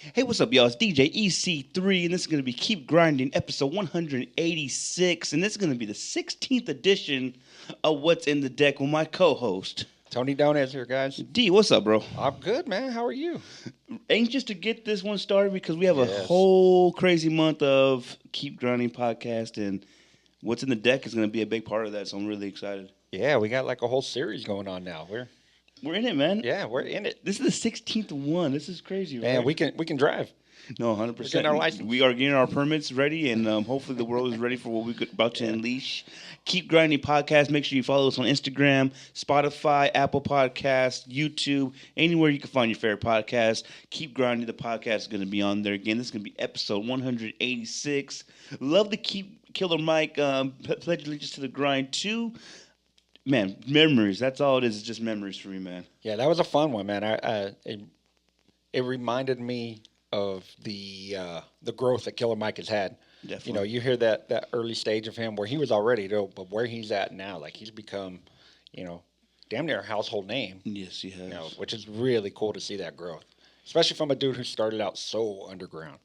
Hey, what's up, y'all? It's DJ EC3, and this is going to be Keep Grinding, episode 186, and this is going to be the 16th edition of What's in the Deck with my co-host. Tony Donez here, guys. D, what's up, bro? I'm good, man. How are you? Anxious to get this one started because we have a Yes. whole crazy month of Keep Grinding podcast, and What's in the Deck is going to be a big part of that, so I'm really excited. Yeah, we got like a whole series going on now. We're in it, man. We're in it. This is the 16th one. This is crazy, right? Man, we can drive. No, 100%. We're getting our license. We are getting our permits ready, and hopefully the world is ready for what we're about to unleash. Keep Grinding Podcast. Make sure you follow us on Instagram, Spotify, Apple Podcasts, YouTube, anywhere you can find your favorite podcast. Keep Grinding. The podcast is going to be on there. Again, this is going to be episode 186. Love to keep Killer Mike, pledge allegiance to the grind, too. Man, memories. That's all it is. It's just memories for me, man. Yeah, that was a fun one, man. It reminded me of the growth that Killer Mike has had. Definitely. You know, you hear that early stage of him where he was already though, but where he's at now, like he's become, damn near a household name. Yes, he has. Which is really cool to see that growth, especially from a dude who started out so underground.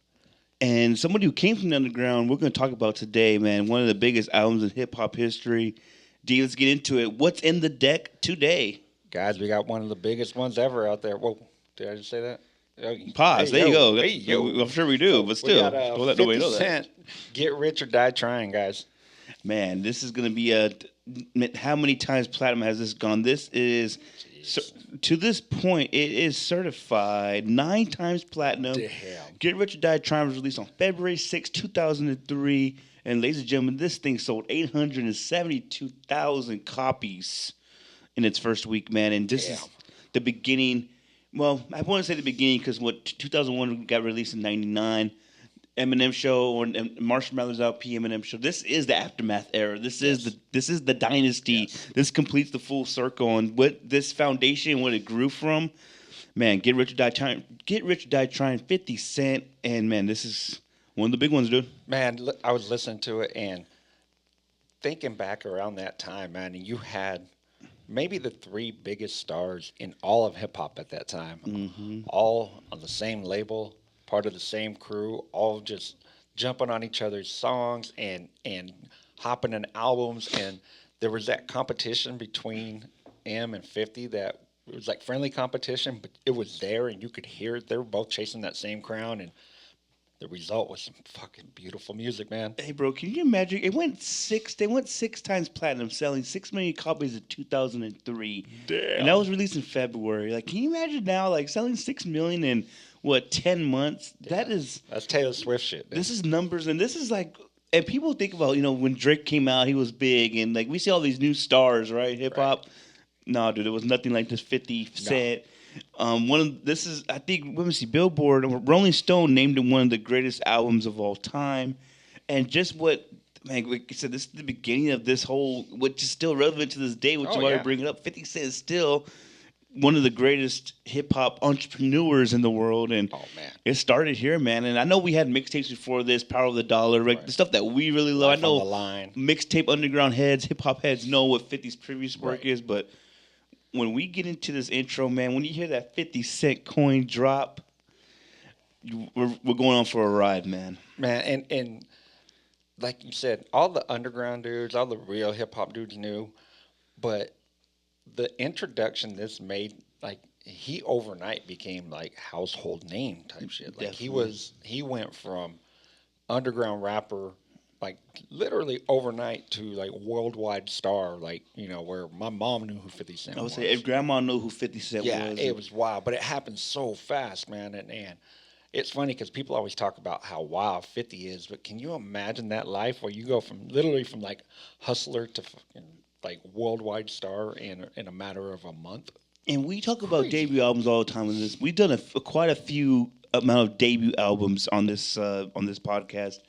And somebody who came from the underground, we're going to talk about today, man. One of the biggest albums in hip-hop history. D, let's get into it. What's in the deck today? Guys, we got one of the biggest ones ever out there. Whoa, did I just say that? Pause. There you go. Hey, yo. I'm sure we do, but still, don't let nobody know that. 50 Cent, Get Rich or Die Tryin', guys. Man, this is going to be how many times platinum has this gone? This is, to this point, it is certified 9 times platinum. Damn. Get Rich or Die Tryin' was released on February 6, 2003. And ladies and gentlemen, this thing sold 872,000 copies in its first week, man. And this is the beginning. Well, I want to say the beginning because 2001 got released in 99. Eminem show or Marshall Mathers LP, Eminem show. This is the aftermath era. This is the dynasty. Yes. This completes the full circle and what this foundation, what it grew from. Man, Get Rich or Die Tryin', 50 Cent, and man, this is one of the big ones, dude. Man, I was listening to it and thinking back around that time, man, and you had maybe the 3 biggest stars in all of hip-hop at that time, all on the same label, part of the same crew, all just jumping on each other's songs and hopping in albums, and there was that competition between M and 50 that it was like friendly competition, but it was there and you could hear it. They were both chasing that same crown, and the result was some fucking beautiful music, man. Hey, bro, can you imagine? They went 6 times platinum, selling 6 million copies in 2003. Damn. And that was released in February. Like, can you imagine now, like, selling 6 million in, 10 months? Yeah. That's Taylor Swift shit, dude. This is numbers, and this is like, and people think about, when Drake came out, he was big, and, like, we see all these new stars, right, hip-hop. Right. No, dude, it was nothing like this 50 Cent. No. I think, let me see, Billboard, Rolling Stone named it one of the greatest albums of all time. And just like I said, this is the beginning of this whole, which is still relevant to this day, which is why I bring it up. 50 Cent is still one of the greatest hip-hop entrepreneurs in the world. And it started here, man. And I know we had mixtapes before this, Power of the Dollar, right? The stuff that we really love. Life I know on the Line. Mixtape underground heads, hip-hop heads know what 50's previous work is, but when we get into this intro, man, when you hear that 50 Cent coin drop, we're going on for a ride, man. Man, and like you said, all the underground dudes, all the real hip-hop dudes knew, but the introduction this made, like, he overnight became, like, household name type shit. Like, he went from underground rapper, like, literally overnight to, like, worldwide star, like, where my mom knew who 50 Cent was. I would say if grandma knew who 50 Cent was. Yeah, it was wild, but it happened so fast, man, and it's funny because people always talk about how wild 50 is, but can you imagine that life where you go from, like, hustler to fucking, like, worldwide star in a matter of a month? And we talk about debut albums all the time in this. We've done quite a few amount of debut albums on this podcast.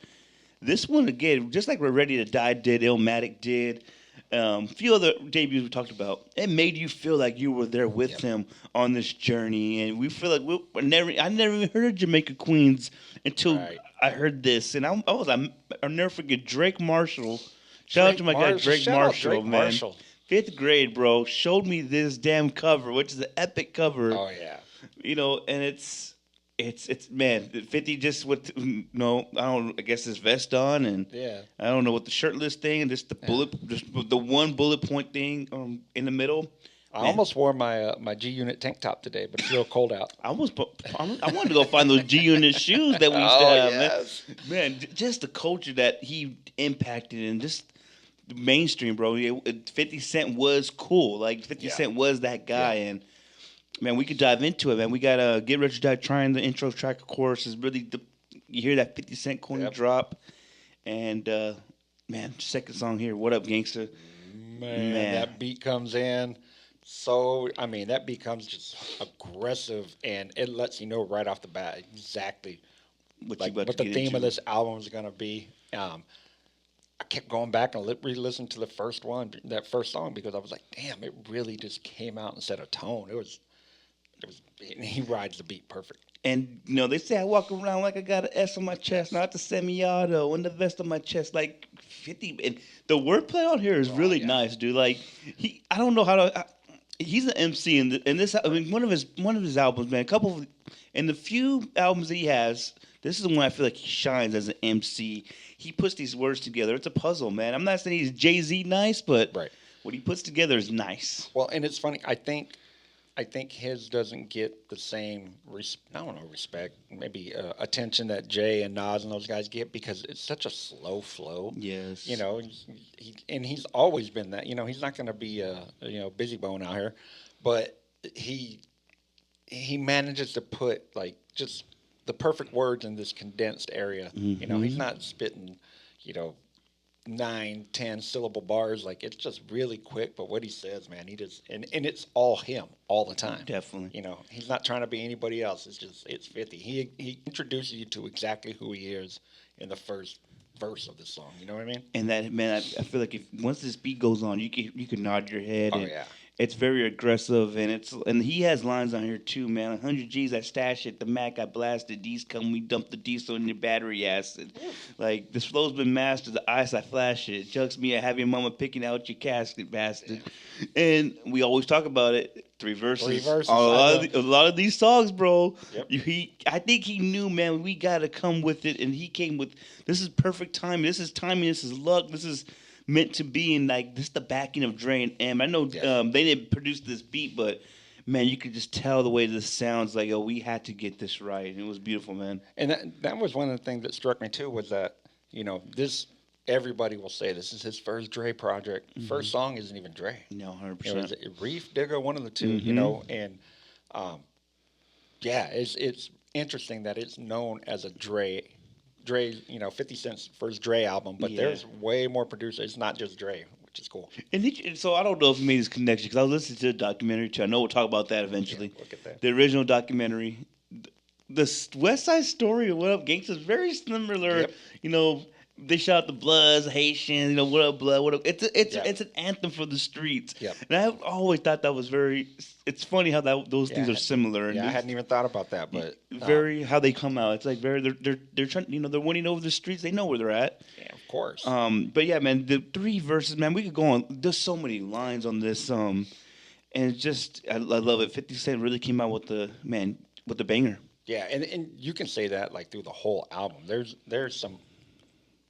This one, again, just like We're Ready to Die did, Illmatic did, a few other debuts we talked about, it made you feel like you were there with him on this journey. And we feel like I never even heard of Jamaica Queens until I heard this. And I'll never forget Drake Marshall. Shout out to my guy Drake Marshall, man. 5th grade, bro, showed me this damn cover, which is an epic cover. Oh, yeah. And it's it's man, 50 just with no, I guess his vest on, and Yeah. I don't know what the shirtless thing, and just the Yeah. just the one bullet point thing in the middle. I Man, almost wore my G Unit tank top today, but it's real cold out. I wanted to go find those G Unit shoes that we used to Oh have, man. yes. Man, just the culture that he impacted and just the mainstream, bro. 50 Cent was cool. Like 50 Yeah. Cent was that guy, Yeah. and man, we could dive into it, man. We got Get Rich or Die Trying. The intro track, of course, is really you hear that 50 Cent corny Yep. drop, and man, second song here, What Up, Gangsta? Man, Man, that beat comes in. So, I mean, that becomes just aggressive, and it lets you know right off the bat exactly what you like about what to the get theme into? of this album is gonna be. I kept going back and re-listened to the first one, that first song, because I was like, damn, it really just came out and set a tone. He rides the beat perfect. And they say I walk around like I got an S on my chest, not the semi-auto, and the vest on my chest, like 50. And the wordplay on here is Oh really yeah, nice, dude. Like I don't know how to. He's an MC in this. I mean, one of his albums, man. In the few albums that he has, this is the one I feel like he shines as an MC. He puts these words together. It's a puzzle, man. I'm not saying he's Jay-Z nice, but right. what he puts together is nice. Well, and it's funny. I think his doesn't get the same, I don't know, respect, maybe attention that Jay and Nas and those guys get because it's such a slow flow. Yes. And he's always been that. He's not going to be busy bone out here, but he manages to put like just the perfect words in this condensed area. He's not spitting, you know, 9, 10 syllable bars. Like it's just really quick. But what he says, man, he just and it's all him all the time. Definitely. He's not trying to be anybody else. It's 50. He introduces you to exactly who he is in the first verse of the song. You know what I mean? And that man, I feel like if once this beat goes on, you can nod your head. Oh And yeah. it's very aggressive, and he has lines on here too, man. 100 G's, I stash it. The Mac, I blasted. D's come, we dump the diesel in your battery acid. Like this flow's been mastered. The ice, I flash it. Jugs me, I have your mama picking out your casket, bastard. And we always talk about it. Three verses. Three verses, On I know. a lot of these songs, bro. Yep. I think he knew, man. We gotta come with it, and he came with. This is perfect timing. This is timing. This is luck. This is meant to be, and like this is the backing of Dre and M. I know Yeah. they didn't produce this beat, but man, you could just tell the way this sounds. Like, oh, we had to get this right. And it was beautiful, man. And that was one of the things that struck me too was that this everybody will say this is his first Dre project. First song isn't even Dre. No, 100%. It was Reef Digger, one of the 2. And yeah, it's interesting that it's known as a Dre, 50 Cent's first Dre album, but Yeah. there's way more producers. It's not just Dre, which is cool. And so I don't know if he made this connection because I was listening to the documentary too. I know we'll talk about that eventually. Yeah, look at that. The original documentary, the West Side Story of What Up Gangsta is very similar. Yep. They shout the Bloods, Haitians. What up, Blood? What up? It's Yep. an anthem for the streets. Yep. And I've always thought that was very. It's funny how those things are similar. And Yeah, I it's hadn't even thought about that, but very how they come out. It's like very they're trying. They're winning over the streets. They know where they're at. yeah, of course. But yeah, man, the 3 verses, man, we could go on. There's so many lines on this. And it's just, I love it. 50 Cent really came out with the banger. Yeah, and you can say that like through the whole album. There's some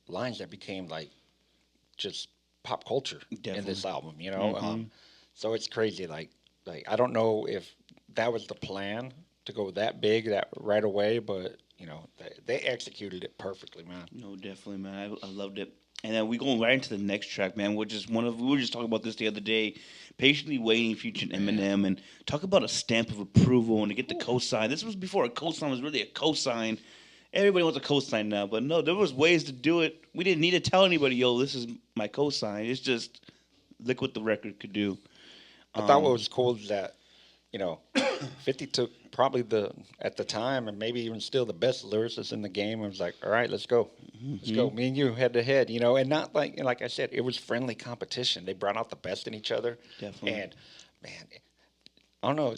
lines that became like just pop culture in this album, so it's crazy. Like I don't know if that was the plan to go that big that right away, but they executed it perfectly, man. No, definitely, man. I loved it. And then we go right into the next track, man, which is we were just talking about this the other day. Patiently Waiting, featuring Eminem, and talk about a stamp of approval and to get the cosign. This was before a cosign was really a cosign. Everybody wants a cosign now, but no, there was ways to do it. We didn't need to tell anybody, yo, this is my cosign. It's just look what the record could do. I thought what was cool is that 50 took probably at the time and maybe even still the best lyricist in the game and was like, all right, let's go. Let's go. Me and you head to head, and not like I said, it was friendly competition. They brought out the best in each other. Definitely. And man, I don't know.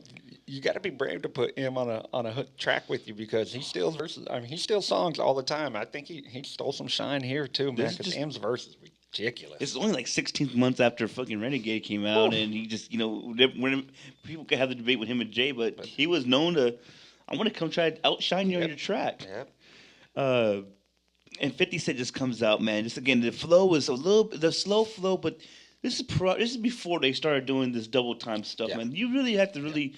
You got to be brave to put him on a track with you because he steals verses. I mean, he steals songs all the time. I think he stole some shine here too, man. Because M's verse is ridiculous. It's only like 16 months after fucking Renegade came out, and he just, when people could have the debate with him and Jay, but he was known to I want to come try to outshine you on Yep. your track. Yep. Uh, and 50 Cent just comes out, man. Just again, the flow was a little, the slow flow, but this is before they started doing this double time stuff, Yeah. man. You really have to Yeah. really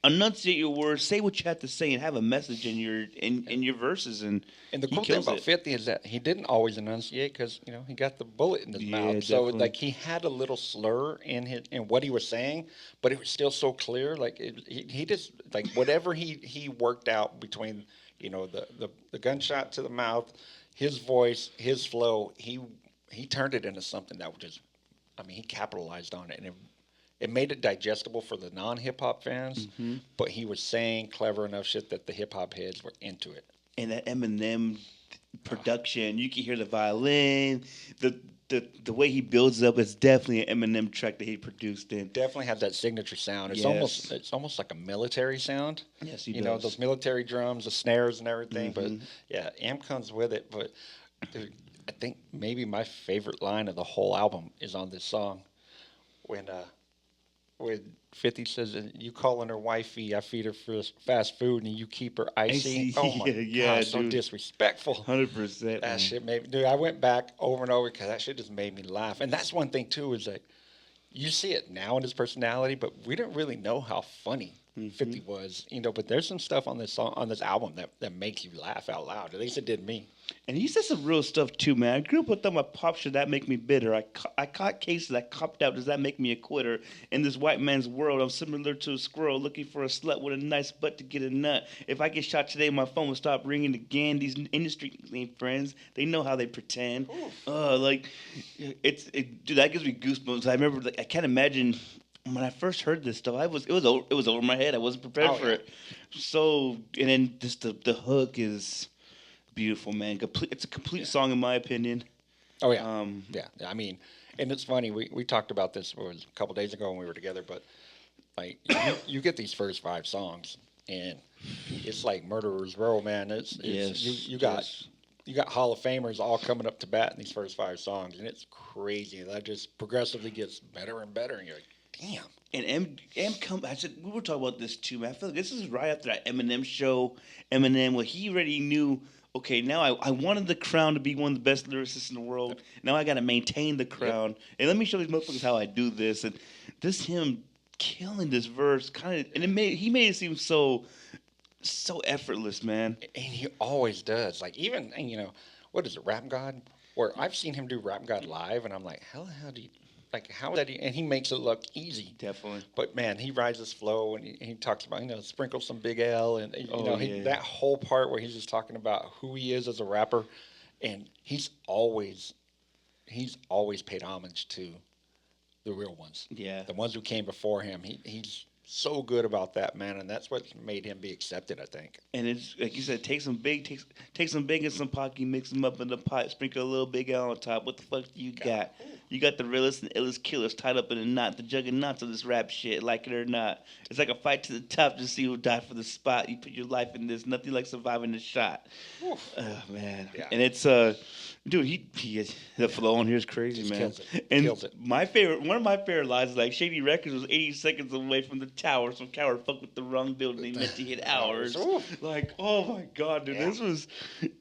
enunciate your words, say what you have to say, and have a message in your in your verses, and And the he cool thing kills about it. 50 is that he didn't always enunciate because he got the bullet in his Yeah, mouth. So definitely. like he had a little slur in what he was saying, but it was still so clear. Like he just like whatever he worked out between the gunshot to the mouth, his voice, his flow. He turned it into something that was just. I mean, he capitalized on it, and it made it digestible for the non hip hop fans. Hmm. But he was saying clever enough shit that the hip hop heads were into it. And that Eminem production, you can hear the violin, the way he builds up. It's definitely an Eminem track that he produced in. Definitely has that signature sound. Yes. It's almost like a military sound. Yes, he You know, does. those military drums, the snares and everything. But Hmm. yeah, Amp comes with it. But dude, I think maybe my favorite line of the whole album is on this song when when 50 says, "You calling her wifey? I feed her fast food, and you keep her icy." see. Oh my Yeah, god, so dude. disrespectful. 100%, That man. shit made me, dude. I went back over and over because that shit just made me laugh. And that's one thing too is like you see it now in his personality, but we didn't really know how funny Hmm. 50 was, But there's some stuff on this song, on this album that makes you laugh out loud. At least it did me. And he said some real stuff too, man. I grew up with them. My pop, should that make me bitter? I caught cases. I copped out. Does that make me a quitter? In this white man's world, I'm similar to a squirrel looking for a slut with a nice butt to get a nut. If I get shot today, my phone will stop ringing again. These industry ain't friends. They know how they pretend. Like dude, that gives me goosebumps. I remember, like, I can't imagine when I first heard this stuff. It was over my head. I wasn't prepared Oh for yeah. it. So, and then just the hook is beautiful, man. Complete. It's a complete song in my opinion. Oh yeah. Um, Yeah. I mean, and it's funny. We talked about this was a couple days ago when we were together, but like you get these first five songs and it's like Murderer's Row, man. It's yes, you got yes. you got Hall of Famers all coming up to bat in these first five songs, and it's crazy. That just progressively gets better and better, and you're like, damn. And M come. I said we were talking about this too, man. I feel like this is right after that Eminem show. Eminem, where he already knew. Okay, now I wanted the crown to be one of the best lyricists in the world. Now I got to maintain the Yep. crown, and let me show these motherfuckers how I do this. And this him killing this verse, kind of, and he made it seem so effortless, man. And he always does. Like even and, what is it, Rap God? Where I've seen him do Rap God live, and I'm like, how do you like how is that? And he makes it look easy. Definitely. But man, he rides his flow, and he talks about sprinkle some Big L, and Oh yeah. that whole part where he's just talking about who he is as a rapper, and he's always paid homage to the real ones, Yeah. the ones who came before him. He's so good about that, man, and that's what made him be accepted, I think. And it's like you said, take some big and some Pocky, mix them up in the pot, sprinkle a little Big L on top. What the fuck do you got? You got the realest and illest killers tied up in a knot, the juggernauts of this rap shit, like it or not. It's like a fight to the top to see who died for the spot. You put your life in this, nothing like surviving the shot. Oof. Oh man. Yeah. And it's dude, the flow on here is crazy, Just man. kills it. And Kills it. one of my favorite lines is like Shady Records was 80 seconds away from the tower. Some coward fucked with the wrong building. They meant to hit ours. Oof. Like, oh my god, dude, Yeah. this was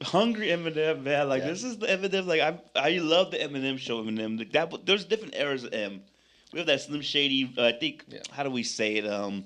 hungry Eminem, man. Like, Yeah. this is the Eminem. Like, I love the Eminem show, Eminem. Like, there's different eras of M. We have that Slim Shady. I think. Yeah. How do we say it?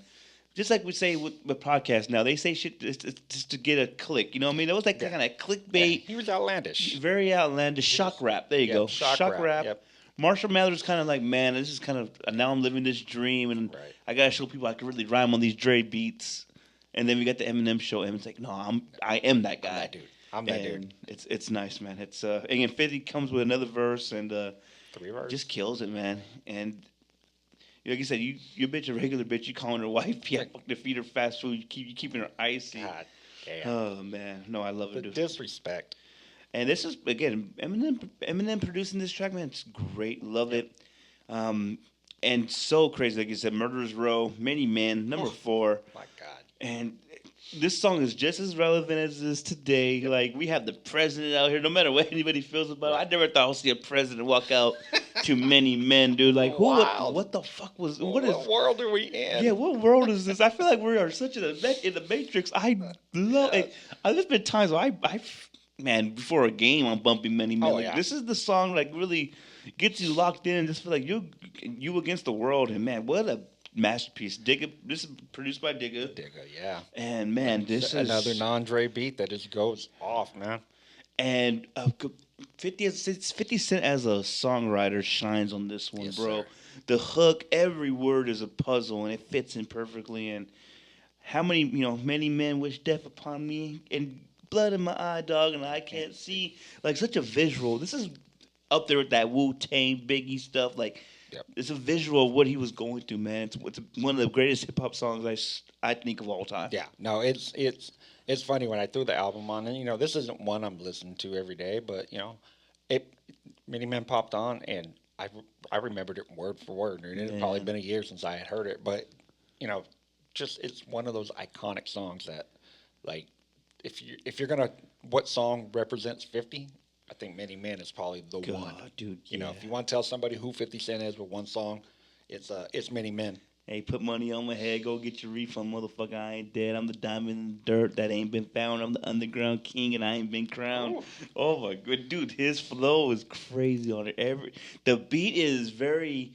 Just like we say with podcasts now, they say shit just to get a click. You know what I mean? That was like Yeah. kind of Yeah, clickbait, he was outlandish. very outlandish shock rap. There you Yep, go, shock rap, yep. Marshall Mathers kind of like, man, this is kind of now I'm living this dream, and Right. I gotta show people I can really rhyme on these Dre beats. And then we got the Eminem show, and it's like, no, I am that guy. I'm that dude. I'm that And dude. it's nice, man. It's again 50 comes with another verse and Three verses. just kills it, man. And like you said, you bitch a regular bitch. You calling her wife? Yeah, fuck to feed her fast food. You keeping her icy. God damn. Oh man, no, I love The it, dude. disrespect. And this is again Eminem producing this track, man. It's great, love it. And so crazy, like you said, Murderers Row, Many Men, number 4, My God. and this song is just as relevant as it is today. Like, we have the president out here, no matter what anybody feels about it. I never thought I would see a president walk out to many men, dude. Like, who? Wild. What the fuck was? What world are we in? Yeah, what world is this? I feel like we are such in the Matrix. I love Yes. it. There's been times where man, before a game, I'm bumping many men. Oh, Like, yeah. this is the song like really gets you locked in and just feel like you against the world. And man, what a masterpiece. Digga. This is produced by Digga. Digga, yeah. And man, this Another is non-Dre beat that just goes off, man. and 50 Cent as a songwriter shines on this one, Yes, bro. sir. The hook, every word is a puzzle, and it fits in perfectly. And how many, many men wish death upon me, and blood in my eye, dog, and I can't see. Like such a visual. This is up there with that Wu Tang Biggie stuff. Like Yep. it's a visual of what he was going through, man. It's one of the greatest hip hop songs I think of all time. Yeah, no, it's funny when I threw the album on, and this isn't one I'm listening to every day, but it Many Men popped on, and I remembered it word for word, and it had probably Yeah. been a year since I had heard it, but you know, just it's one of those iconic songs that, like, if you're gonna what song represents 50, I think Many Men is probably the one. God, dude. If you want to tell somebody who 50 Cent is with one song, it's Many Men. Hey, put money on my head. Go get your refund, motherfucker. I ain't dead. I'm the diamond in the dirt that ain't been found. I'm the underground king, and I ain't been crowned. Ooh. Oh my god, dude, his flow is crazy on it. The beat is very.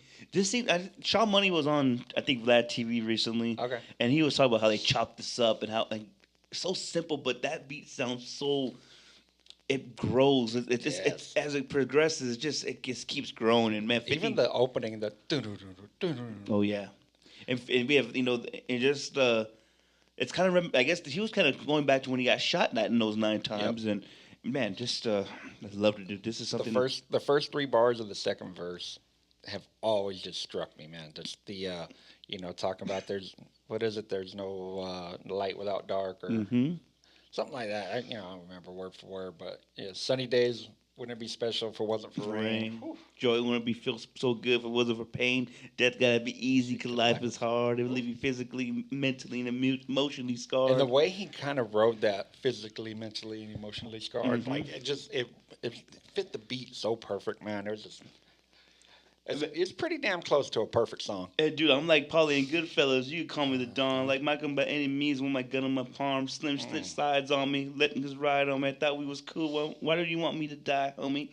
Shaw Money was on I think Vlad TV recently, Okay. and he was talking about how they chopped this up and how like so simple, but that beat sounds so. It grows. It just Yes. as it progresses, it just keeps growing. And man, 50, Even the opening, the oh yeah, and we have and just it's kind of I guess he was kind of going back to when he got shot in those 9 times, and man, just I love to do. This is something. the first three bars of the second verse have always just struck me, man. Just the talking about there's what is it? There's no light without dark or Hmm. something like that. I don't remember word for word, but yeah, sunny days wouldn't it be special if it wasn't for rain? Rain. Joy wouldn't be feel so good if it wasn't for pain. Death gotta be easy because life is hard. It will leave you physically, mentally, and emotionally scarred. And the way he kind of wrote that physically, mentally, and emotionally scarred, Mm-hmm. like it fit the beat so perfect, man. There's just it's pretty damn close to a perfect song. Hey, dude, I'm like Polly in Goodfellas. You call me the Dawn. Like Malcolm by any means with my gun on my palm. Slim stitch sides on me. Letting us ride on me. I thought we was cool. Well, why do you want me to die, homie?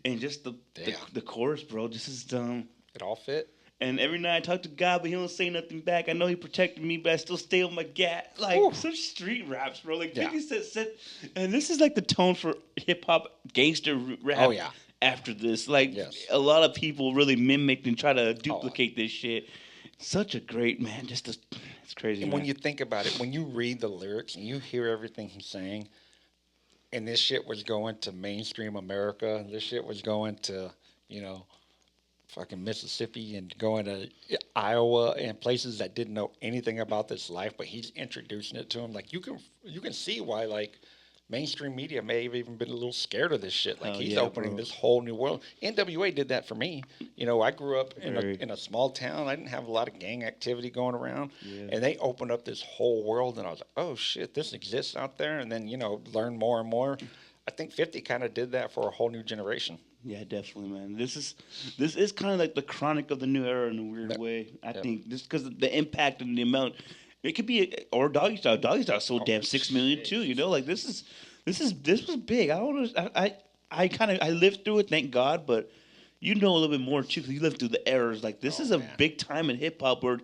And just the Damn. the chorus, bro. This is dumb. It all fit. And every night I talk to God, but he don't say nothing back. I know he protected me, but I still stay on my gat. Like, Whew. such street raps, bro. Like, Yeah. 50 Cent, and this is like the tone for hip hop gangster rap. Oh, yeah. After this, like, Yes. a lot of people really mimicked and try to duplicate this shit. Such a great man. It's crazy. And man. when you think about it, when you read the lyrics and you hear everything he's saying, and this shit was going to mainstream America, this shit was going to, fucking Mississippi and going to Iowa and places that didn't know anything about this life, but he's introducing it to them. Like you can see why like mainstream media may have even been a little scared of this shit. Like Oh, he's yeah, opening bro. this whole new world. NWA did that for me. I grew up in Very. in a small town. I didn't have a lot of gang activity going around, Yeah. and they opened up this whole world, and I was like, oh shit, this exists out there. And then learn more and more. I think 50 kind of did that for a whole new generation. Yeah, definitely, man. This is kind of like the chronic of the new era in a weird Yep. way. I Yep. think just because the impact and the amount, it could be or Doggy Style. Doggy Style sold damn 6 million too. Like this was big. I don't know. I lived through it, thank God. But you know a little bit more too because you lived through the errors. Like this Oh, is a man. big time in hip hop where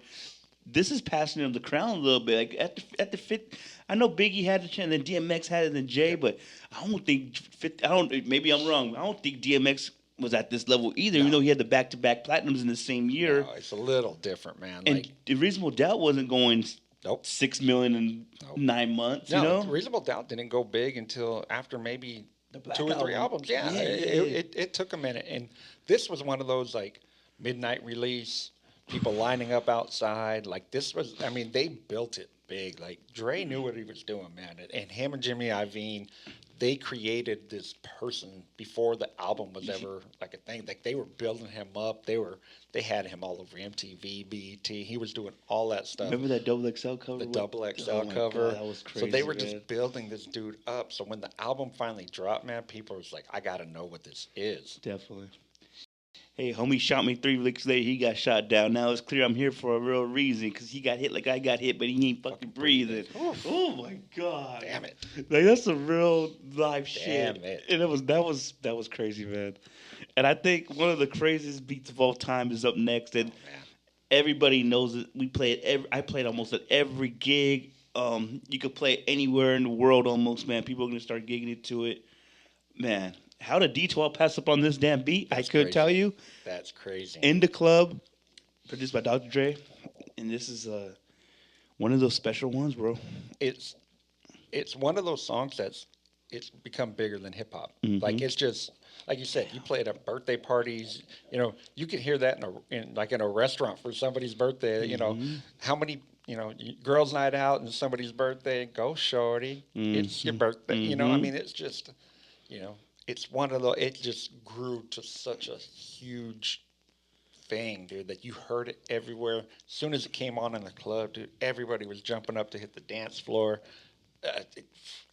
this is passing him the crown a little bit. Like at the fit, I know Biggie had the chance, and then DMX had it, and then Jay. But I don't think I don't. Maybe I'm wrong. I don't think DMX was at this level either. Even No. though he had the back-to-back platinums in the same year, No, it's a little different, man. and Like, the Reasonable Doubt wasn't going nope. 6 million in Nope. 9 months. No, Reasonable Doubt didn't go big until after maybe The Black 2 or 3 Album. albums. Yeah, Yeah, it took a minute, and this was one of those like midnight release, people lining up outside. Like this was, I mean, they built it big. Like Dre knew what he was doing, man, and him and Jimmy Iovine, they created this person before the album was ever like a thing. Like they were building him up. They had him all over MTV, BET. He was doing all that stuff. Remember that double XL cover? The with- double XL Oh my cover. God, that was crazy. So they were man. just building this dude up. So when the album finally dropped, man, people was like, I gotta know what this is. Definitely. hey, homie shot me 3 weeks later. He got shot down. Now it's clear I'm here for a real reason because he got hit like I got hit, but he ain't fucking breathing. Oh my god! Damn it! Like that's some real life Damn shit. it! And that was crazy, man. And I think one of the craziest beats of all time is up next, and Oh man. everybody knows it. We play it. I played almost at every gig. You could play it anywhere in the world almost, man. People are gonna start gigging into it, man. How did D12 pass up on this damn beat? I That's could tell crazy. you. That's crazy. In the Club, produced by Dr. Dre, and this is one of those special ones, bro. It's it's one of those songs that's it's become bigger than hip hop. Hmm. Like it's just like you said, you play it at birthday parties. You know, you can hear that in a restaurant for somebody's birthday. You know, Hmm. how many girls' night out and somebody's birthday? Go shorty, it's your Hmm. birthday. You know, I Hmm. mean, it's just you know, it's one of the. It just grew to such a huge thing, dude, that you heard it everywhere. As soon as it came on in the club, dude, everybody was jumping up to hit the dance floor. Uh, it-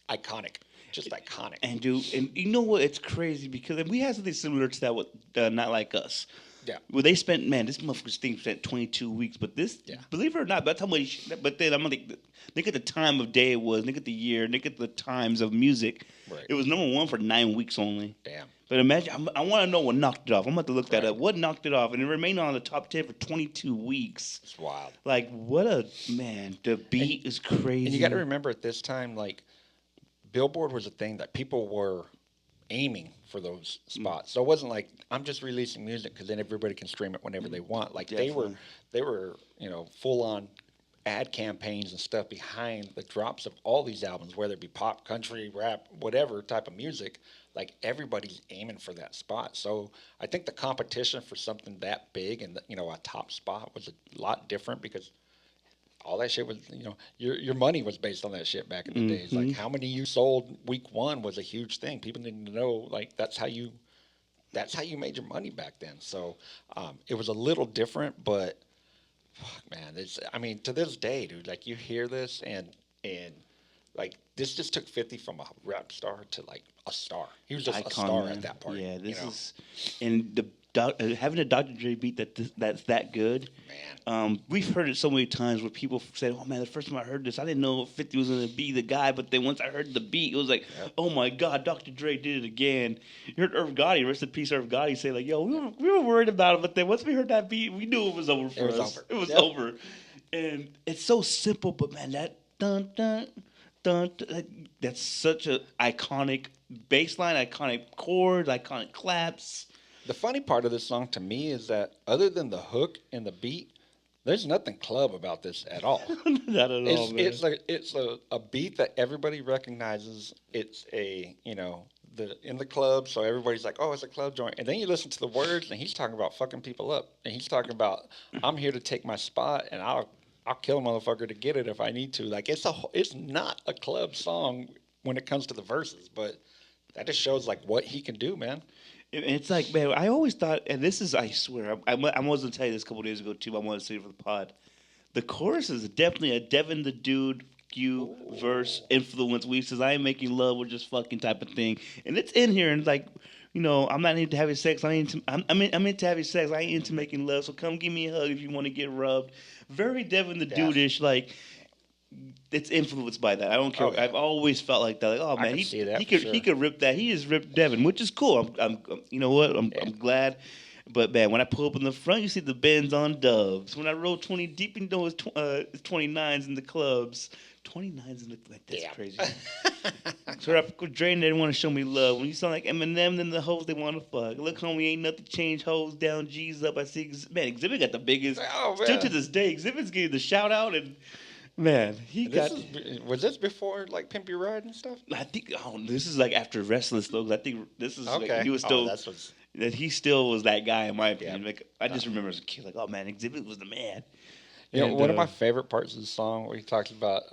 Iconic, just iconic. And dude, and you know what? It's crazy because we had something similar to that with Not Like Us. Yeah, Well, they spent, man, this motherfucker's thing spent 22 weeks, but this, yeah, believe it or not, that's how much. But then I'm gonna think at the time of day it was, think at the year, think at the times of music. right. It was number one for 9 weeks only. Damn, But imagine, I want to know what knocked it off. I'm about to look that right. up. What knocked it off? And it remained on the top 10 for 22 weeks. It's wild. Like, what a man. The And beat is crazy. and you got to remember at this time, like Billboard was a thing that people were aiming for those spots. So it wasn't like I'm just releasing music because then everybody can stream it whenever they want. Like Definitely. they were full on ad campaigns and stuff behind the drops of all these albums, whether it be pop, country, rap, whatever type of music. Like everybody's aiming for that spot. So I think the competition for something that big and a top spot was a lot different because all that shit was, your money was based on that shit back in the days. Hmm. Like how many you sold week one was a huge thing. People needed to know like that's how you made your money back then. So it was a little different, but fuck, man, I mean to this day, dude, like you hear this and like this just took 50 from a rap star to like a star. He was just a Icon, star man. at that point. Yeah, you this know, is. And having a Dr. Dre beat that's that good. man. We've heard it so many times where people said, "Oh man, the first time I heard this, I didn't know 50 was gonna be the guy." But then once I heard the beat, it was like, Yep. "Oh my God, Dr. Dre did it again." You heard Irv Gotti, rest in peace, Irv Gotti, say like, "Yo, we were worried about it, but then once we heard that beat, we knew it was over It for was us. over. It was Yep. over." And it's so simple, but man, that dun dun dun, that's such a iconic bass line, iconic chords, iconic claps. The funny part of this song to me is that other than the hook and the beat, there's nothing club about this at all. Not at all, It's man. it's a beat that everybody recognizes. It's the in the club, so everybody's like, oh, it's a club joint. And then you listen to the words, and he's talking about fucking people up, and he's talking about I'm here to take my spot, and I'll kill a motherfucker to get it if I need to. Like it's not a club song when it comes to the verses, but that just shows like what he can do, man. It's like, man, I always thought, and this is, I swear, I was going to tell you this a couple days ago too, but I wanted to say it for the pod. The chorus is definitely a Devin the Dude Q verse influence. We says, I ain't making love, we're just fucking type of thing. And it's in here, and like, I'm not into having sex. I'm into having sex. I ain't into making love. So come give me a hug if you want to get rubbed. Very Devin the Yeah. Dude-ish, like, it's influenced by that. I don't care. Oh yeah, I've always felt like that. Like, oh I man, can see that he for could sure. he could rip that. He just ripped Devin, which is cool. You know what? I'm Yeah. I'm glad. But man, when I pull up in the front, you see the Benz on Dubs. When I roll 20 deep, you know it's 29s in the clubs. 29s in the like that's Damn. crazy. So I Dre didn't want to show me love. When you sound like Eminem, then the hoes they want to fuck. Look, homie, ain't nothing changed. Hoes down, G's up. I see, man, Exhibit got the biggest. Oh Still to man. this day, Exhibit's getting the shout out and. Man, he This got. was this before like Pimp Your Ride and stuff? I think this is like after Restless though. 'Cause I think this is like Okay. he was Oh, still that's what's. that he still was that guy in my opinion. Yeah. Like I just remember as a kid, like oh man, Exhibit was the man. One of And my favorite parts of the song where he talks about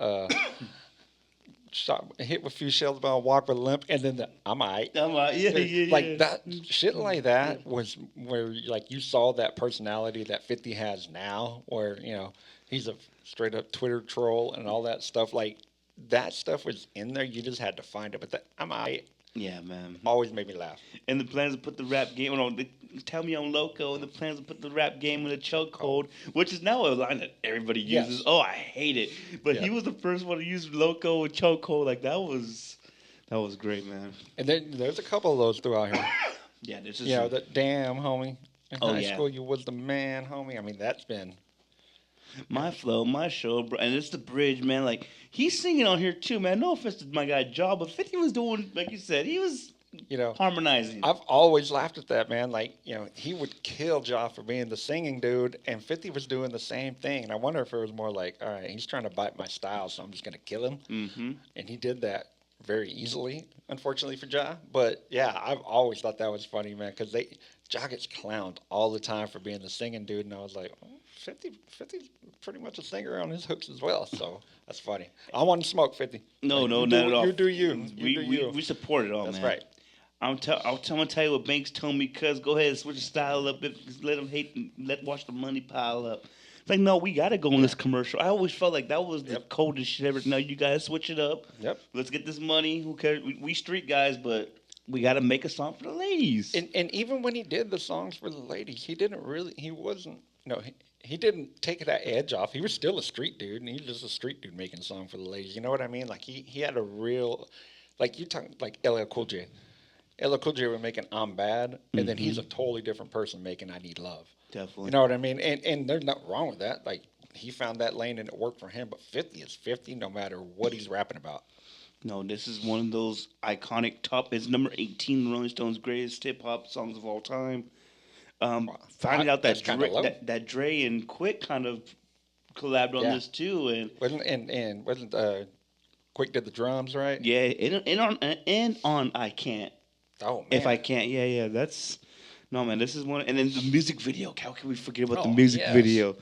shot hit with a few shells but I'll walk with a limp, and then the I'm alright. I'm like, yeah, yeah, Like yeah. that shit like that was where like you saw that personality that 50 has now, where he's a straight up Twitter troll and all that stuff. Like that stuff was in there. You just had to find it. But I'm alright. Yeah, man. Always made me laugh. And the plans to put the rap game on. They tell me I'm loco, and the plans to put the rap game in a chokehold, which is now a line that everybody uses. Yes. Oh, I hate it. But he Yeah. was the first one to use loco and chokehold. Like that was great, man. And then there's a couple of those throughout here. Yeah, this is. You know, that damn homie. In Oh, high yeah. school, you was the man, homie. I mean, that's been. My flow, my show, bro, and it's the bridge, man. Like he's singing on here too, man. No offense to my guy Jaw, but 50 was doing, like you said, he was You know, harmonizing. I've always laughed at that, man. Like, you know, he would kill Ja for being the singing dude, and 50 was doing the same thing. And I wonder if it was more like, all right, he's trying to bite my style, so I'm just going to kill him. Mm-hmm. And he did that very easily, unfortunately for Ja. But yeah, I've always thought that was funny, man, because Ja gets clowned all the time for being the singing dude, and I was like, oh, 50's pretty much a singer on his hooks as well, so that's funny. I want to smoke 50. No, Like, no, you not do, at all. You do you. We support it all, That's man. right. I'm gonna tell you what Banks told me. Cuz go ahead and switch the style up. Just let them hate. Watch the money pile up. Like no, we gotta go on this commercial. I always felt like that was the coldest shit ever. No, you guys switch it up. Yep. Let's get this money. Who cares? We street guys, but we gotta make a song for the ladies. And even when he did the songs for the ladies, he wasn't, he didn't take that edge off. He was still a street dude, and he was just a street dude making a song for the ladies. You know what I mean? Like, he had a real, like, you talk, like LL Cool J. LL Cool J was making I'm Bad, and then he's a totally different person making I Need Love. Definitely. You know what I mean? And there's nothing wrong with that. Like, he found that lane and it worked for him, but 50 is 50 no matter what he's rapping about. No, this is one of those iconic it's number 18 Rolling Stones greatest hip hop songs of all time. Finding out that Dre and Quick kind of collabed on this too, and wasn't Quick did the drums, right? yeah, and on I Can't. Oh man, if I can't, yeah, that's no man. This is one, and then the music video. How can we forget about the music video,